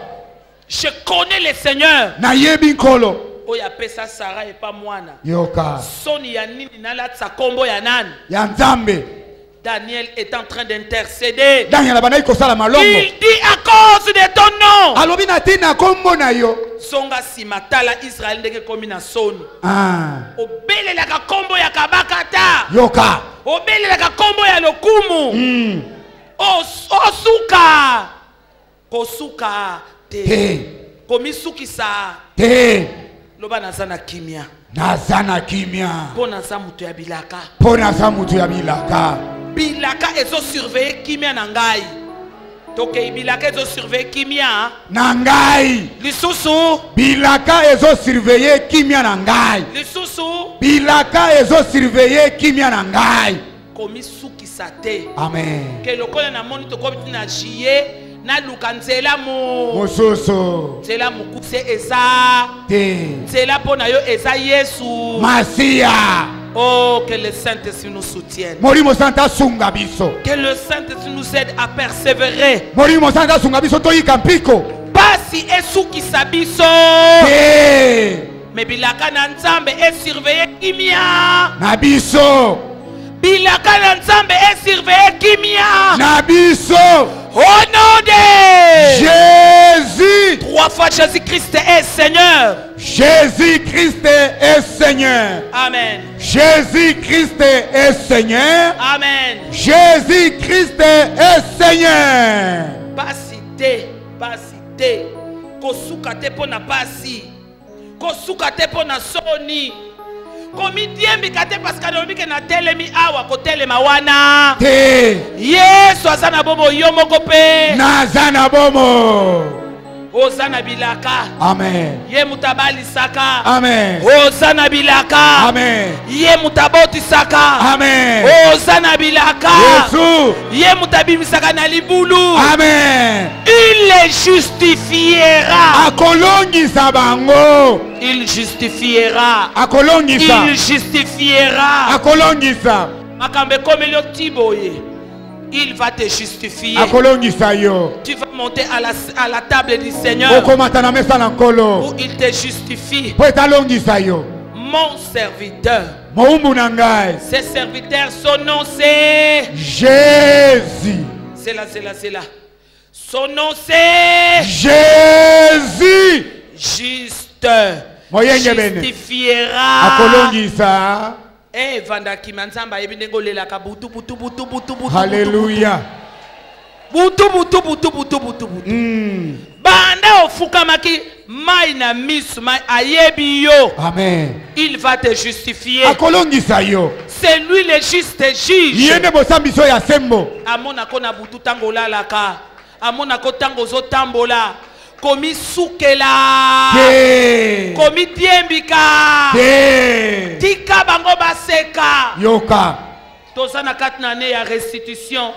Je connais le Seigneur. Na yebi nkolo. Oya pesa Sarah epa mwana. Yoka. Soni ya nini nalatsa kombo ya nani? Ya nzambe. Daniel est en train d'intercéder. Daniel abana ikosala malongo. Il dit à cause de ton nom. Alobi na tina kombo na yo. Songa simatala Israël ndenge komi na soni. Obelelaka kombo ya kabakata. Yoka. Obelelaka kombo ya lokumu. Osuka. Kosuka te. Komisukisa te. Loba nazana kimia. Nazana kimia. Pona za mutu ya bilaka. Pona za mutu ya bilaka. Bilaka ezo surveiller kimia na ngai. Toke bilaka ezo surveiller kimia na ngai. Lisusu bilaka ezo surveiller kimia na ngai. Lisusu bilaka ezo surveiller kimia na ngai. Komisukisa te. Amen. Ke lokola na moni to kobiti na jiye na lukanzela mu. Mososo. Nzela mukuse eza. Te. Nzela pona yo eza Yesu. Masia. Oh, que le Saint-Esprit nous soutienne. Morimo Santa sunga biso. Que le Saint-Esprit nous aide à persévérer. Morimo Santa sunga biso to yikampiko. Pasi esuki sabiso. Mais bilaka na nzambe e surveiller kimia. Na biso. Bilaka na nzambe e surveiller kimia. Na biso. Au nom de Jésus. 3 fois Jésus-Christ est Seigneur. Jésus-Christ est Seigneur. Amen. Jésus-Christ est Seigneur. Amen. Jésus-Christ est Seigneur. Pasité, pasité. Kosuka te pona pasi. Kosuka te pona soni. Komi diembi kate parce que lobi ke na telemi awa ko telema wana. Te. Yesu azana bomo yomoko pe. Nazana bomo. Osana bilaka. Amen. Ye mutabali saka. Amen. Osana bilaka. Amen. Ye mutaboti saka. Amen. Osana bilaka. Yesu. Ye mutabimi saka na libulu. Amen. Il les justifiera. Akolongisa bango. Il justifiera. Akolongisa. Il justifiera. Akolongisa. Makambe komelo tiboye. Il va te justifier. Tu vas monter à la table du Seigneur où il te justifie. Mon serviteur. Ses serviteurs, son nom c'est Jésus. C'est là, c'est là, c'est là. Son nom c'est Jésus. Juste. Justifiera. Alléluia. Banda ofukamaki mai na misu mai ayebi yo. Amen. Il va te justifier. C'est lui le juste juge. Yende bosambiso ya sembo. Amona kona butu tango lalaka. Amona ko tango zo tambola. Komi sukela. Komi tiembika. Tika bango baseka. Yoka. Tozana katnane ya restitution.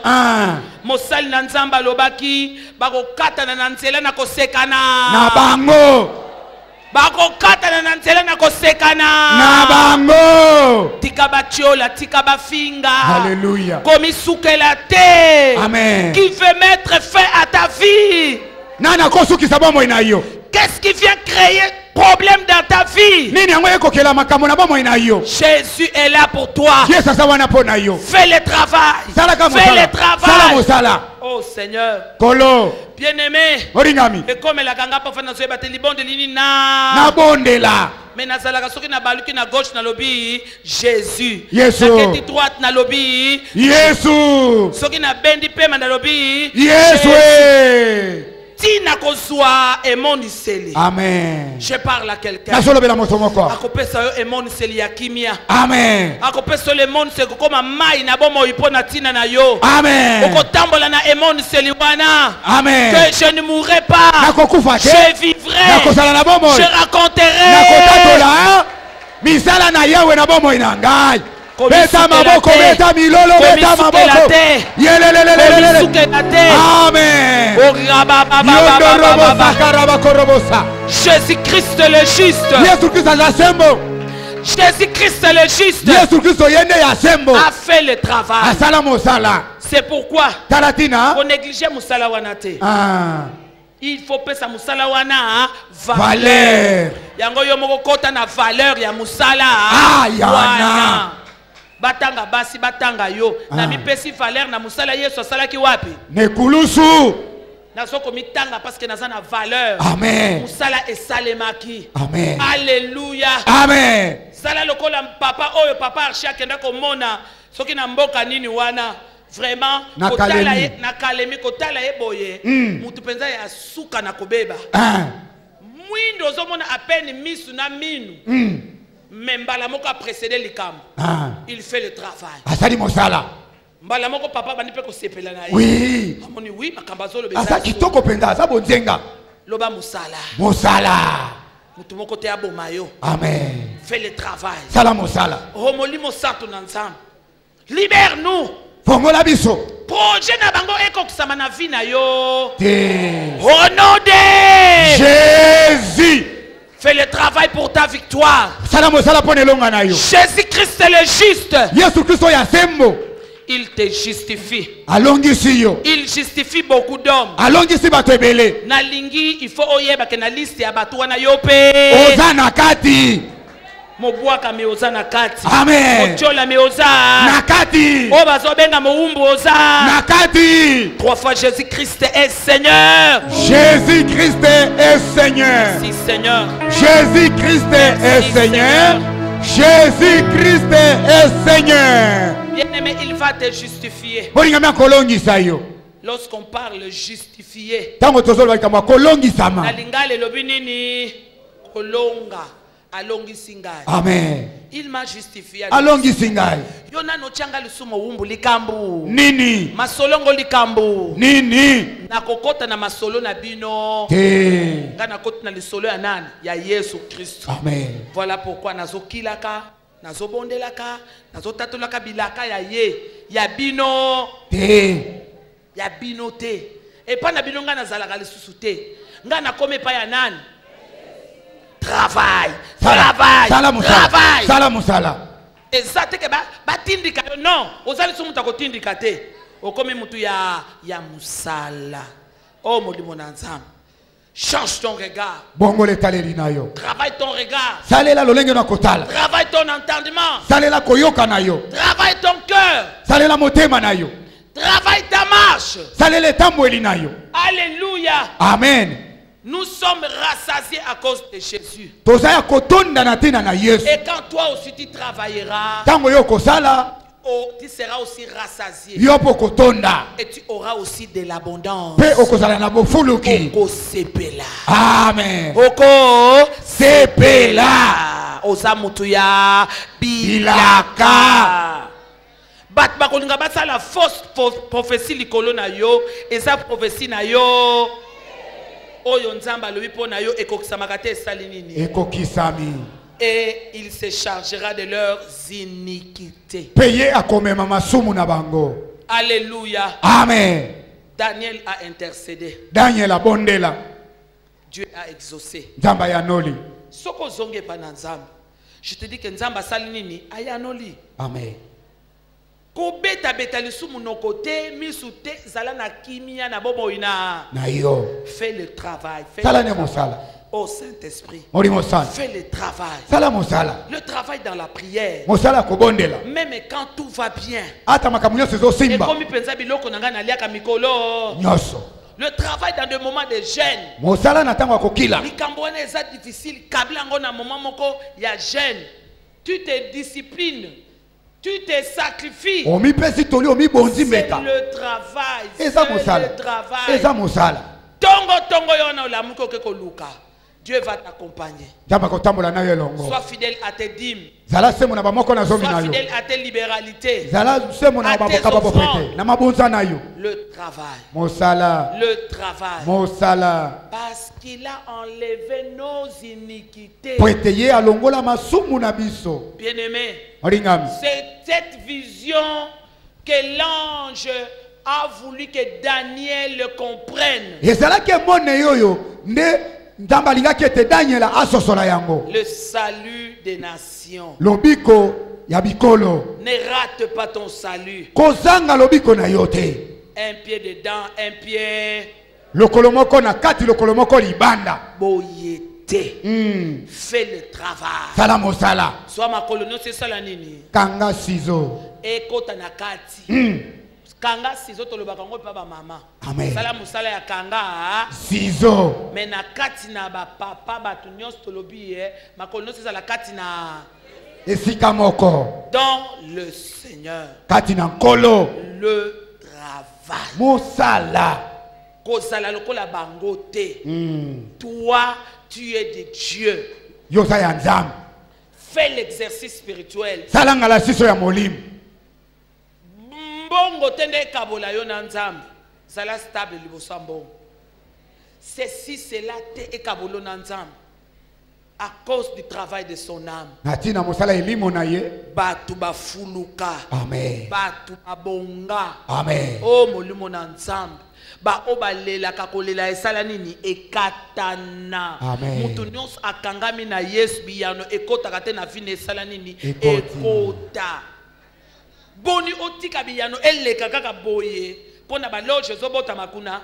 Mosali na nzamba lobaki bako katana na nzela na kosekana. Na bango. Bako katana na nzela na kosekana. Na bango. Tika batiola, tika bafinga. Alléluia. Komi sukela te. Amen. Qui veut mettre fin à ta vie? Nana kosuki sabomo inayo. Qu'est-ce qui vient créer problème dans ta vie? Jésus est là pour toi. Fais le travail. Fais le travail. Oh Seigneur. Bien-aimé. Et comme la ganga pa fana zoeba te libonde lini na bondela. Mais nazalaka soki na baluki na gauche na lobi Jésus. Yesu. Na keti droite na lobi Yesu. Soki na bendi pema na lobi Yesu. Tina kozwa emoniseli. Amen. Je parle à quelqu'un. Nasolobela motomoko. Akopesa yo emoniseli ya kimia. Amen. Akopesa le emoniseli koma mai na bomo ipona tina na yo. Amen. Okotambola na emoniseli wana. Amen. Que je ne mourrai pas. Je vivrai. Je raconterai. Nakotatola. Misala na yawe na bomo inangai. Beta maboko, beta milolo, beta maboko. Amen. Jésus-Christ le juste. Jésus-Christ le juste a fait le travail. C'est pourquoi on néglige musala wanate. Il faut que ça musala wana valeur. Yango yo moko kota na valeur ya musala. Wana. Batanga basi batanga yo na mipesi valeur na musala Yesu salaki wapi? Nekulusu. Nasoko mitanga parce que nazana valeur. Amen. Musala esalemaki. Amen. Alléluia. Amen. Sala lokola papa oyo papa archia kenda komona soki na mboka nini wana vraiment kotala ye na kalemi kotala ye boye mutu penza ya suka na kobeba. Mwindo zomona apeni misu na minu. Mais mbala moko a précédé likambo. Il fait le travail. Asali mosala. Mbala moko papa bani pe ko sepela na ye. Oui. Amoni oui makamba zolo beza. Asa kitoko penda za bonzenga. Loba musala. Musala. Mutu moko te abomayo. Amen. Fais le travail. Sala mosala. Romoli mosato na nzambe. Libère-nous. Fongola biso. Projet na bango eko kusama na vie na yo. Au nom de Jésus. Fais le travail pour ta victoire. Jésus-Christ est le juste. Il te justifie. Il justifie beaucoup d'hommes. Nalingi, il faut oyeba ke na liste ya batu wana yope. Ozana kati. Mobuaka me oza nakati. Amen. Mochola me oza nakati. Obazo benga moumbu oza nakati. 3 fois Jésus-Christ est Seigneur. Jésus-Christ est Seigneur. Si Seigneur. Jésus-Christ est Seigneur. Jésus-Christ est Seigneur. Bien-aimé, il va te justifier. Lorsqu'on parle justifier. Nalingale lobinini kolonga. Alongi singai. Amen. Il m'a justifié. Alongi singai. Yona no changa lisumo wumbu likambu. Nini. Masolongo likambu. Nini. Na kokota na masolo na bino. Te. Ngana kota na lisolo ya nani? Ya Yesu Christ. Amen. Voilà pourquoi nazokilaka, nazobondelaka, nazotatolaka bilaka ya ye, ya bino. Te. Ya bino te. Et pas na bino ngana zalaka lisusu te. Ngana kome pa ya nani? Travail, travail, travail. Sala musala. Et ça te que batindika non, ozali sumu takotindika te. Okomi mutu ya musala. Oh molimo na nzambe. Change ton regard. Bongole taleri nayo. Travaille ton regard. Salela lolenge na kotala. Travaille ton entendement. Salela koyoka nayo. Travaille ton cœur. Salela motema nayo. Travaille ta marche. Salela tambo eli nayo. Alléluia. Amen. Nous sommes rassasiés à cause de Jésus. Et quand toi aussi tu travailleras, tu seras aussi rassasié. Et tu auras aussi de l'abondance. Amen. Oko sepela. Osamutuya bilaka. Bat bakolinga batsa la fausse prophétie likolo na yo. Esa prophétie na yo. Oyo nzamba lobi po na yo ekokisamaka te esali nini. Ekokisami. Et il se chargera de leurs iniquités. Payé à komema masumu na bango. Alléluia. Amen. Daniel a intercédé. Daniel a bondela. Dieu a exaucé. Nzamba ya noli. Soko zonge pa na nzamba. Je te dis que nzamba sali nini ayanoli. Amen. Ko beta beta lisumu no côté misute zala na kimia na bobo ina. Na yo. Fais le travail. Sala ne mosala. Au Saint-Esprit, fais le travail. Le travail dans la prière. Même quand tout va bien. Et comme le travail dans des moments de gêne. C'est difficile. Il y a gêne. Tu te disciplines. Tu te sacrifies. C'est le travail. C'est le travail. Tongo yona ulamuko keko luka. Dieu va t'accompagner. Sois fidèle à tes dîmes. Sois fidèle à tes libéralités. À tes offrandes. Le travail. Le travail. Parce qu'il a enlevé nos iniquités. Bien-aimé, c'est cette vision que l'ange a voulu que Daniel le comprenne. Le salut des nations. Ne rate pas ton salut. Un pied dedans, un pied. Boyete. Fais le travail. Soit ma colonie, c'est ça la nini. Kanga sizo. Eko tanakati. Kanga sizo tolobaka ngo pa ba mama. Amen. Sala musala ya kanga sizo. Mais na kati na ba papa batu nyos tolobi makolo c'est la kati na esika moko. Dans le Seigneur. Kati na nkolo. Le travail. Musala. Kozala lokola bangote. Toi tu es de Dieu. Yosa ya nzambe. Fais l'exercice spirituel. Salanga la siso ya molim. Bongo tende kabola yo na nzambe sala stable liboso mbongo ceci cela te ekabolo na nzambe à cause du travail de son âme. Natina mosala elimo na ye batu bafuluka. Amen. Batu babonga. Amen. Oh molimo na nzambe ba obalela kakolela esala nini ekatana. Amen. Mutu nyonso akangami na Yesu biyano ekota kate na vine esala nini ekota. Boni otika biyano eleka kaka boye pona ba loge zobota makuna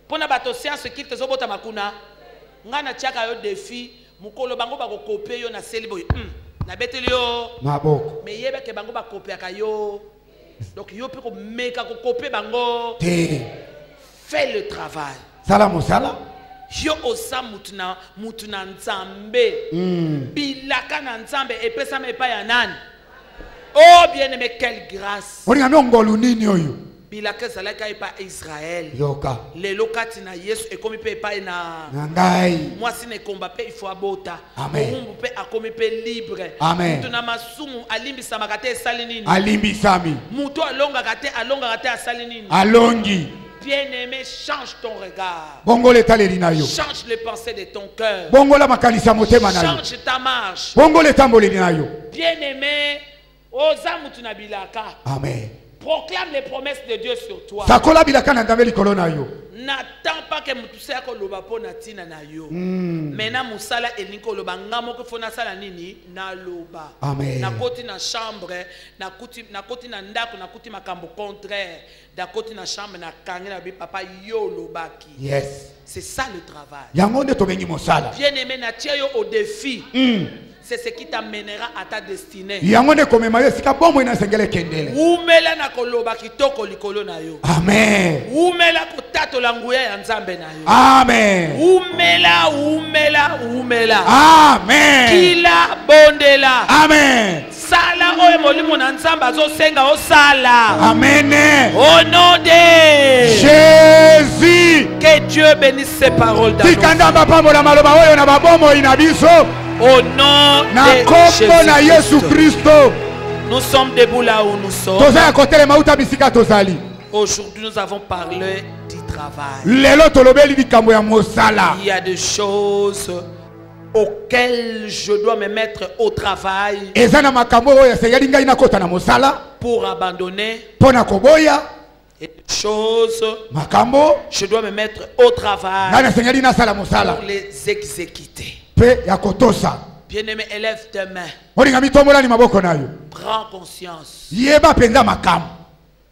pona bato science kilte zobota makuna ngana tiaka yo défi mukolo bango ba ko copier yo na seli boye na beteli yo maboko mais yebe ke bango ba copier ka yo donc yo pe ko meka ko copier bango fais le travail sala musala yo osa mutuna nzambe bilaka na nzambe epesa me pa ya nani. Oh bien-aimé, quelle grâce. Bilaka zalaka epa Israël. Les lokati na Yesu et comme pe pa na. Moi si ne combat pe il faut abota. Mumbu pe akomi pe libre. Amen. Tuna masumu alimbi samakate salinini. Alimbi sami. Muto alonga kate asalinini. Alongi. Bien-aimé, change ton regard. Change les pensées de ton cœur. Change ta marche. Bien-aimé. Amen. Proclame les promesses de Dieu sur toi. N'attends pas que mutuse yako loba po na tina na yo. Mena musala elinko loba ngamo ko fona sala nini na loba. Amen. Na koti na chambre, na koti na ndako, na koti makambo contraire, da koti na chambre na kangi na bi papa yo lobaki. Yes. C'est ça le travail. Bien-aimé, na tia yo au défi. C'est ce qui t'amènera à ta destinée. Umela na koloba kitoko likolo na yo. Amen. Umela ko Amen. Amen. Kila bondela. Amen. Sala oye molimo na nzamba azosenga osala. Amen. Au nom de Jésus. Que Dieu bénisse ces paroles d'amour. Au nom de Jésus. Nous sommes debout là où nous sommes. Aujourd'hui, nous avons parlé du travail. Il y a des choses auxquelles je dois me mettre au travail pour abandonner. Et des choses je dois me mettre au travail pour les exécuter. Bien-aimé, élève tes mains. Prends conscience.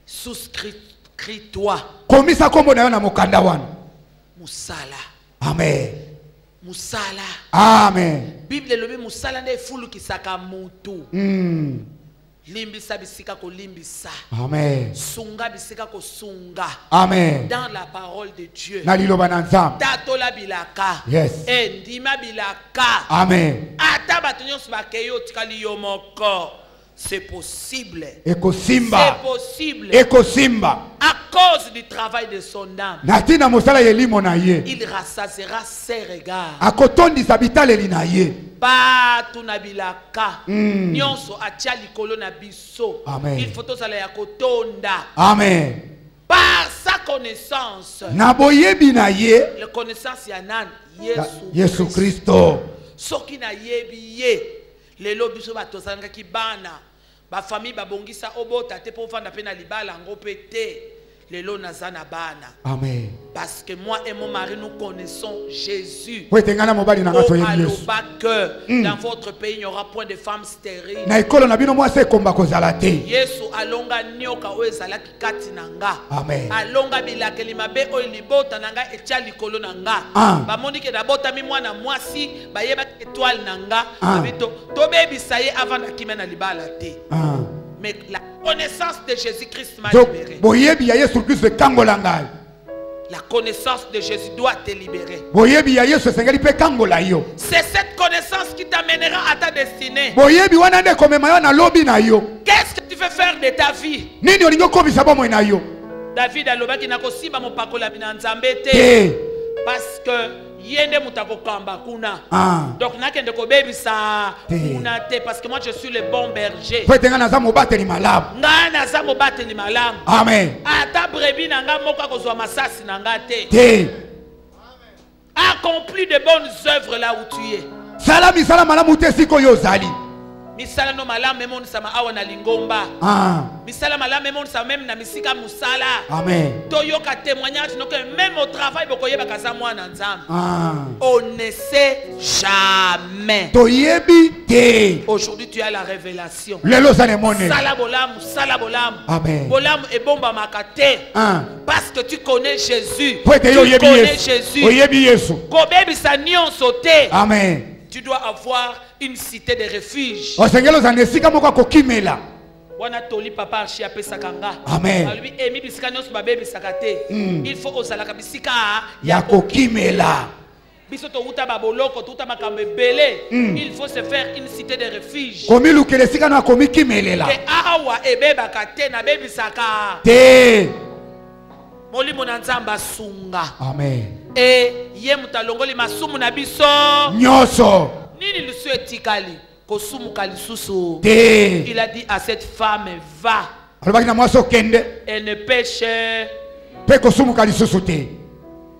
Souscris-toi. Musala. Amen. Musala. Amen. Bible le musala ne fulu kisaka mutu. Limbisa bisika ko limbisa. Amen. Sunga bisika ko sunga. Amen. Dans la parole de Dieu. Tatola bilaka. Yes. Ndima bilaka. Amen. Ata batunyo sbakeyo tikali yomoko. C'est possible. C'est possible. À cause du travail de son âme. Il rassasiera ses regards. Batu na bilaka. Nyonso atia likolo na biso. Amen. Il faut tosala ya kotonda. Amen. Par sa connaissance. La connaissance ya nan Yesu Christo. Soki na yebi ye. Lelo biso batosanga ki bana. Ba famille ba bongisa obota te po vanda pe na libala ngo pété. Lelo nazana bana. Amen. Parce que moi et mon mari nous connaissons Jésus. Dans votre pays il n'y aura point de femmes stériles. Yesu alonga nyoka o ezalaki kati nanga. Amen. Alonga bilakeli mabe o libota nanga etia likolo nanga. Ba monike na bota mi mwana mwasi ba yeba étoile nanga. Abito to bebisa ye avant na kimena libala te. Mais la connaissance de Jésus-Christ m'a libéré. La connaissance de Jésus doit te libérer. C'est cette connaissance qui t'amènera à ta destinée. Qu'est-ce que tu veux faire de ta vie? David a lobaki na kosimba mopakola bina nzambe te. Parce que yende mutako kamba kuna. Donc nakende ko bebisa kuna te parce que moi je suis le bon berger. Nga naza mobateli malamu. Amen. Ata brebi nanga moka kozwa masasi nanga te. Accomplis de bonnes œuvres là où tu es. Salami salama malamu te siko yozali. Misala no malamu memon sama awa na lingomba. Misala malamu memon sama même na misika musala. Amen. Toyoka témoignage no que même au travail bokoyeba kaza mwana nzambe. On ne sait jamais. Toyebi te. Aujourd'hui tu as la révélation. Lelo za nemone. Sala bolamu. Amen. Bolamu e bomba makate. Parce que tu connais Jésus. Tu connais Jésus. Oyebi Yesu. Kobebi sa nyonso te. Amen. Tu dois avoir une cité de refuge. Wana toli papa archi apesaka nga. Amen. Lui emi bisika nyonso babebisaka te. Il faut ozalaka bisika ya kokimela. Biso to uta baboloko to uta makambe belé. Il faut se faire une cité de refuge. Komi lukele sika na komi kimelela. Ke awa ebebaka te na bebisaka te. Molimo na Nzamba sunga. Amen. Et ye mutalongoli masumu na biso nyoso. Nini lusu etikali kosumu kalisusu. Te. Il a dit à cette femme va. Alobaki na mwaso kende. Elle ne pêche. Pe kosumu kalisusu te.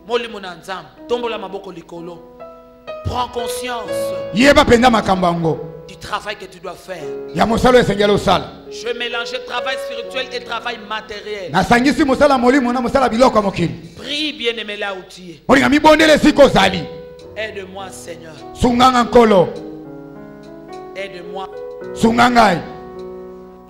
Molimo na Nzamba tombola maboko likolo. Prends conscience. Yeba penda makambango. Du travail que tu dois faire. Ya mosalo esengelo sala. Je mélange travail spirituel et travail matériel. Na sangisi mosala molimo na mosala biloko mokili. Prie bien-aimé là où tu es. Olinga mi bondele siko zali. Aide-moi Seigneur. Sunganga nkolo. Aide-moi. Sungangai.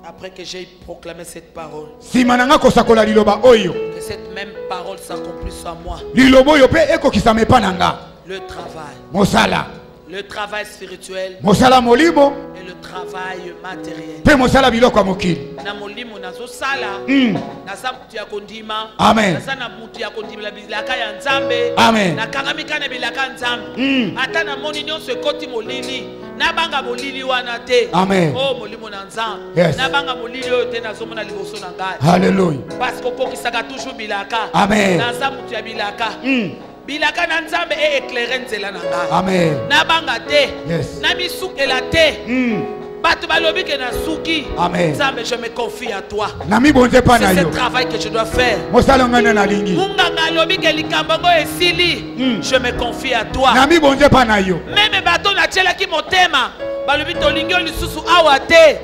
Après que j'ai proclamé cette parole. Simananga kosakola liloba oyo. Que cette même parole s'accomplisse en moi. Lilobo yo pe eko kisame pananga. Le travail. Mosala. Le travail spirituel. Mosala molimo. Et le travail matériel. Pe mosala biloko mokili. Na molimo nazo sala. Na sa mutu ya kondima. Amen. Na sa na mutu ya kondima la bilaka ya nzambe. Amen. Na kangamika na bilaka nzambe. Ata na moni nyonso ekoti molili. Na banga molili wana te. Amen. Oh molimo na nzambe. Yes. Na banga molili oyo te nazo mona liboso na ngai. Hallelujah. Parce que kokisaka toujours bilaka. Amen. Na sa mutu ya bilaka. Bilaka na nzambe e éclairer nzela na ngai. Amen. Na banga te. Yes. Na misukela te. Bato balobi ke na suki. Amen. Nzambe, je me confie à toi. Nami bonze pa na yo. C'est ce travail que je dois faire. Mosala ngana na lingi. Munganga lobi ke likambango esili. Je me confie à toi. Nami bonze pa na yo. Même bato na tchela ki motema. Balobi tolingi lisusu awa te.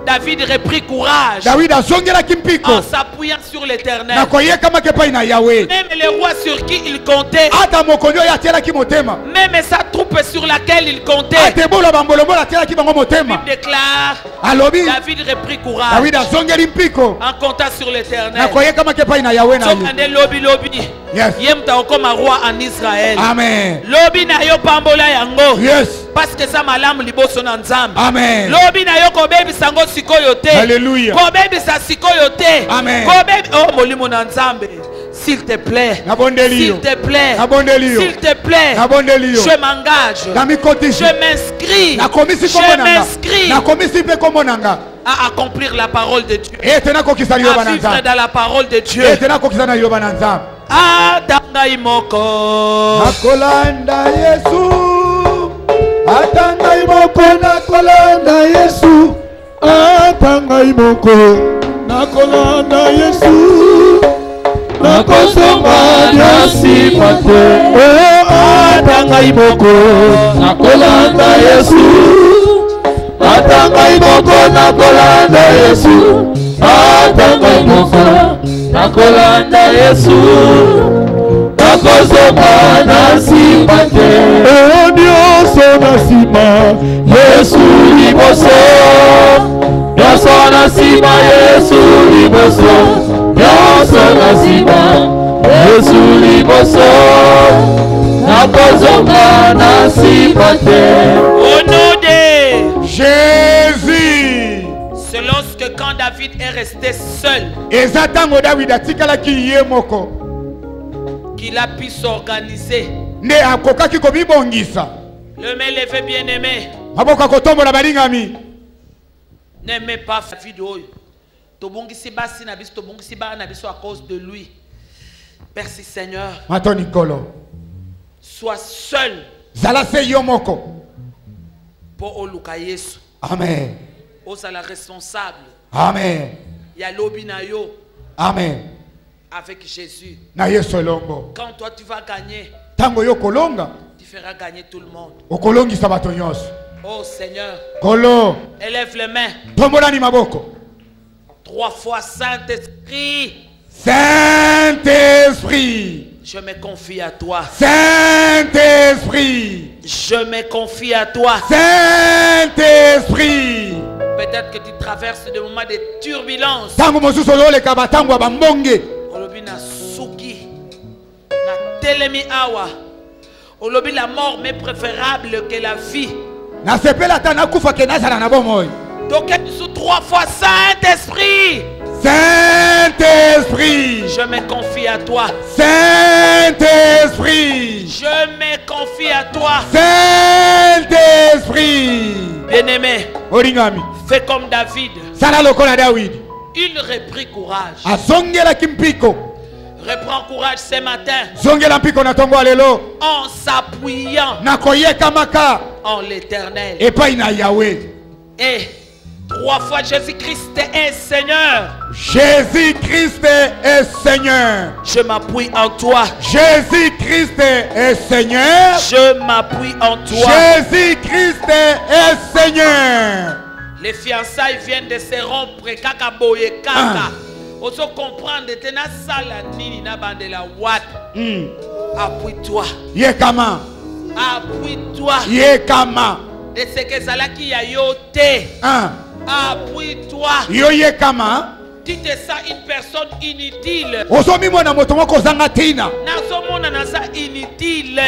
David reprit courage. David a zongela kimpiko. En s'appuyant sur l'Éternel. Même les rois sur qui il comptait. Même sa troupe sur laquelle il comptait. Il déclare. David reprit courage. En comptant sur l'Éternel. Yem ta okoma roi en Israël. Amen. Lobi na yo pambola yango. Yes. Parce que ça malamu liboso na nzambe. Amen. Lobi na yo ko bebi sango sikoyo te. Alléluia. Ko bebi sa sikoyo te. Amen. Ko bebi oh molimo na nzambe. S'il te plaît. S'il te plaît. S'il te plaît. Je m'engage. Je m'inscris. Je m'inscris. À accomplir la parole de Dieu. À vivre dans la parole de Dieu. Atanga imoko. Nakolanda Yesu. Atanga imoko nakolanda Yesu. Atanga imoko nakolanda Yesu. Nakosoma nyasi pate. Atanga imoko nakolanda Yesu. Atanga imoko nakolanda Yesu. Atanga imoko nakolanda Yesu. Nakosoma nyasi pate. Nyonso na sima Yesu liboso. Nyonso na sima Yesu liboso. Nyonso na sima Yesu liboso. Nakosoma nyasi pate. Au nom de Jésus. C'est lorsque quand David est resté seul qu'il a pu s'organiser. Le m'élevé bien-aimé. N'aimez pas David. Tobongisi basi na biso, tobongisi ba na biso à cause de lui. Merci Seigneur. Sois seul. Pour Oluka Yesu. Amen. Osala responsable. Amen. Ya lobi na yo. Amen. Avec Jésus. Na Yesu longo. Quand toi tu vas gagner. Tango yo kolonga. Tu feras gagner tout le monde. Okolongi sabato nyos. Oh Seigneur. Kolo. Élève les mains. Tombolani maboko. 3 fois Saint-Esprit. Saint-Esprit. Je me confie à toi. Saint-Esprit. Je me confie à toi. Saint-Esprit. Peut-être que tu traverses des moments de turbulence. Tango mosusu lole kabatango abambonge. Olobi na suki. Na telemi awa. Olobi la mort m'est préférable que la vie. Na sepela ta na kufa ke nazala na bomoy. Donc sous 3 fois Saint-Esprit. Saint-Esprit. Je me confie à toi. Saint-Esprit. Je me confie à toi. Saint-Esprit. Bien-aimé. Oringami. Fais comme David. Sala lokola David. Il reprit courage. Azongela kimpiko. Reprends courage ce matin. Zongela mpiko na tongo alelo. En s'appuyant. Nakoyeka maka. En l'Éternel. Et pas ina Yahweh. Et 3 fois Jésus-Christ est Seigneur. Jésus-Christ est Seigneur. Je m'appuie en toi. Jésus-Christ est Seigneur. Je m'appuie en toi. Jésus-Christ est Seigneur. Les fiançailles viennent de se rompre. Kaka boye kaka. Oso comprendre tena sala nini na bandela wat. Appuie-toi. Yekama. Appuie-toi. Yekama. De ce que zalaki ya yo te. Appuie-toi. Yo yekama. Tu te sens une personne inutile. Inutile.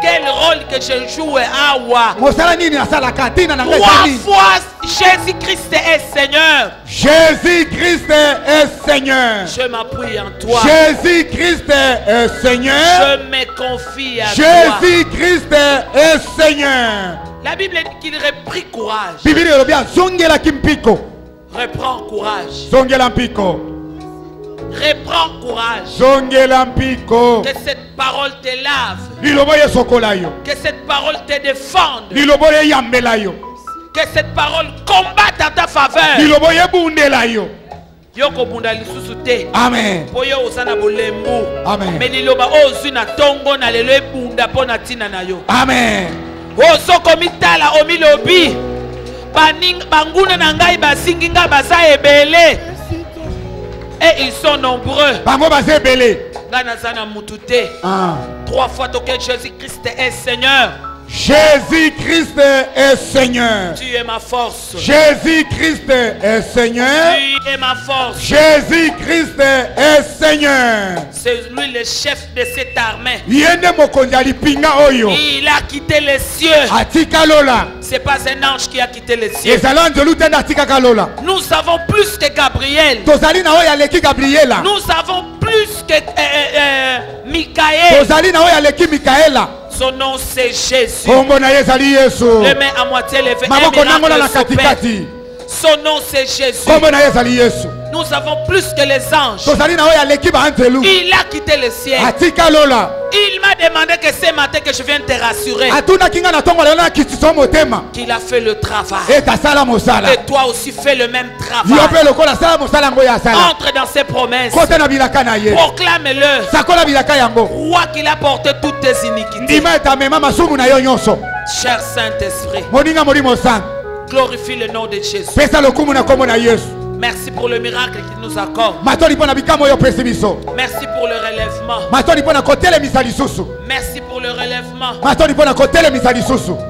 Quel rôle que je joue awa? 3 fois Jésus-Christ est Seigneur. Jésus-Christ est Seigneur. Je m'appuie en toi. Jésus-Christ est Seigneur. Je me confie à toi. Jésus-Christ est Seigneur. La Bible dit qu'il reprit courage. Reprends courage. Reprends courage. Que cette parole te lave. Que cette parole te défende. Que cette parole combatte à ta faveur. Yoko bunda lisusu te. Amen. Poyo osana bolembu. Amen. Meniloba ozuna tongo na lelo ebunda pona tina na yo. Amen. Osoko mitala omilobi. Banguna na ngai basingi nga baza ebele. Et ils sont nombreux. Bango baza ebele. Ngana sana mutu te. 3 fois que Jésus-Christ est Seigneur. Jésus-Christ est Seigneur. Tu es ma force. Jésus-Christ est Seigneur. Tu es ma force. Jésus-Christ est Seigneur. C'est lui le chef de cette armée. Il a quitté les cieux. C'est pas un ange qui a quitté les cieux. Nous savons plus que Gabriel. Nous savons plus que Michael. Son nom c'est Jésus. Les mains à moitié levées. Son nom c'est Jésus. Nous avons plus que les anges. Il a quitté le ciel. Il m'a demandé que ce matin que je vienne te rassurer. Qu'il a fait le travail. Et toi aussi fais le même travail. Entre dans ses promesses. Proclame-le. Roi qu'il a porté toutes tes iniquités. Cher Saint-Esprit, glorifie le nom de Jésus. Merci pour le miracle qu'il nous accorde. Merci pour le relèvement. Merci pour le relèvement.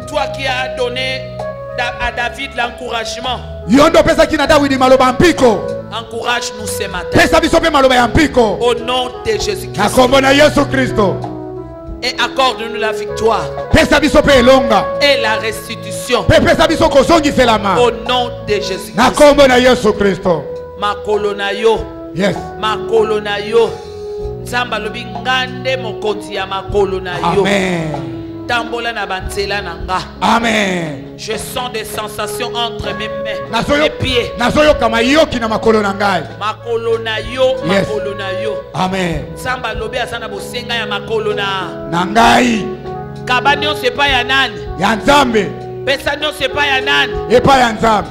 Toi qui as donné à David l'encouragement. Encourage-nous ce matin. Au nom de Jésus-Christ. Et accorde-nous la victoire et la restitution au nom de Jésus-Christ. Makolonayo. Yes. Makolonayo. Nzamba lobi ngande mokonzi ya makolonayo. Amen. Tambola na banzela nanga. Amen. Je sens des sensations entre mes mains, mes pieds. Makolonayo, makolonayo. Amen. Nzamba lobi azana bosenga ya makolona. Nangai. Kabanyo se pa ya nani? Ya Nzambe. Pesanyo se pa ya nani? Epa ya Nzambe.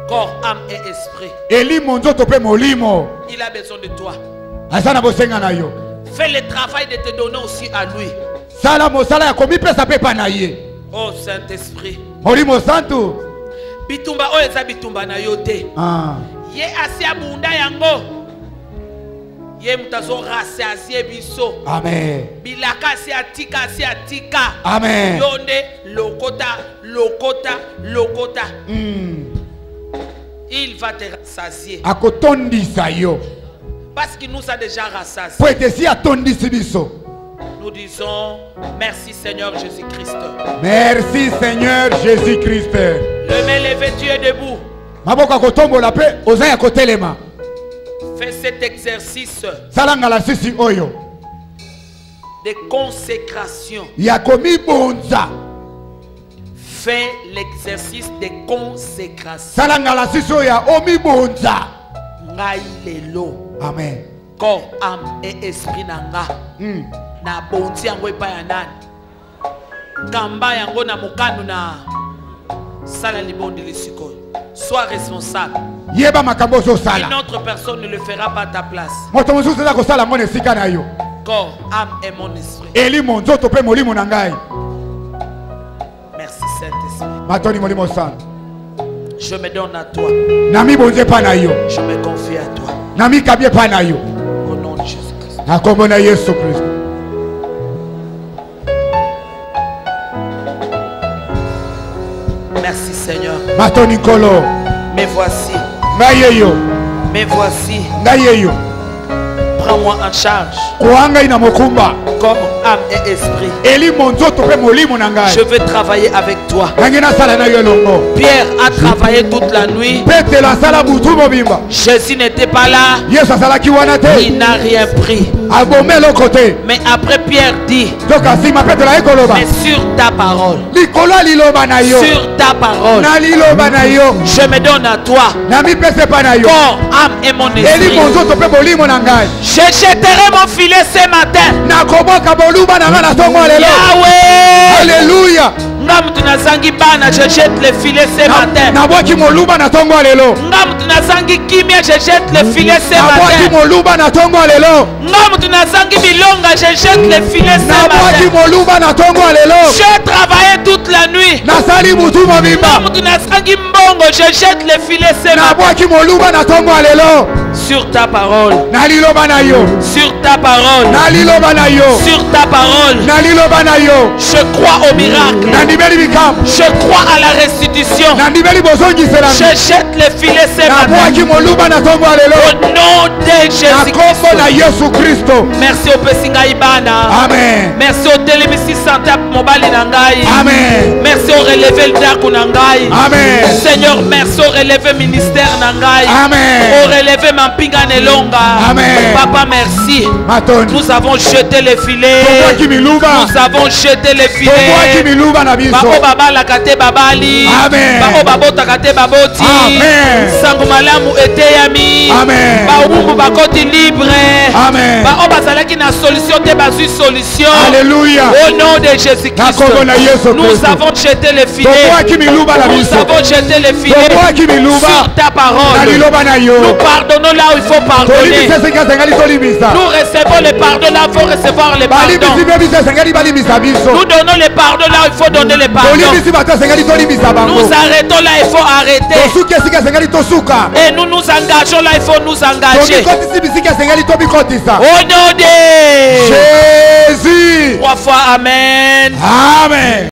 Corps, âme et esprit. Il a besoin de toi. Fais le travail de te donner aussi à lui. Oh Saint-Esprit. Bitumba o eza bitumba na yo te. Ye asi abunda yango. Ye mutazo rassasier biso. Amen. Bilaka asi atika. Amen. Yonde lokota. Il va te rassasier. Parce qu'il nous a déjà rassasiés. Nous disons merci Seigneur Jésus-Christ. Merci Seigneur Jésus-Christ. Le main levé, tu es debout. Fais cet exercice de consécration. Fais l'exercice de consécration. Amen. Corps, âme et esprit nanga. Na bonti yango epa ya nani. Kamba yango na mokanu na sala libondi lisiko. Sois responsable. Une autre personne ne le fera pas à ta place. Corps, âme et mon esprit. Merci Saint-Esprit. Je me donne à toi. Je me confie à toi. Au nom de Jésus-Christ. Merci Seigneur. Me voici. Mais voici, prends-moi en charge comme âme et esprit. Je veux travailler avec toi. Pierre a travaillé toute la nuit. Jésus n'était pas là. Il n'a rien pris. Mais après Pierre dit, mais sur ta parole, sur ta parole, je me donne à toi corps, âme et mon esprit. Je jetterai mon filet ce matin. Yahweh. Alléluia. Je jette le filet ce matin. Je jette le filet ce matin. Je jette le filet ce matin. Je travaillais toute la nuit. Je jette le filet ce matin. Sur ta parole. Sur ta parole. Sur ta parole. Je crois au miracle. Je crois à la restitution. Je jette le filet ce matin. Au nom de Jésus-Christ. Merci au Pessinga Ibana. Amen. Merci au Télémissi Santa Mobali Nangai. Amen. Merci au relevé le Daku Nangai. Amen. Seigneur, merci au relevé ministère Nangai. Amen. Au relevé Mampinga Nelonga. Amen. Papa, merci. Nous avons jeté les filets. Nous avons jeté les filets. Babo baba la kate babali. Amen. Babo babo takate baboti. Amen. Sangu malamu eteyami. Amen. Babo bakoti libre. Amen. Babo bazalaki na solution te bazu solution. Alléluia. Au nom de Jésus-Christ. Nous avons jeté les filets. Nous avons jeté les filets sur ta parole. Nous pardonnons là où il faut pardonner. Nous recevons les pardons là où il faut recevoir les pardons. Nous donnons les pardons là où il faut donner les pardons. Nous arrêtons là il faut arrêter. Et nous nous engageons là il faut nous engager. Au nom de Jésus. 3 fois Amen. Amen.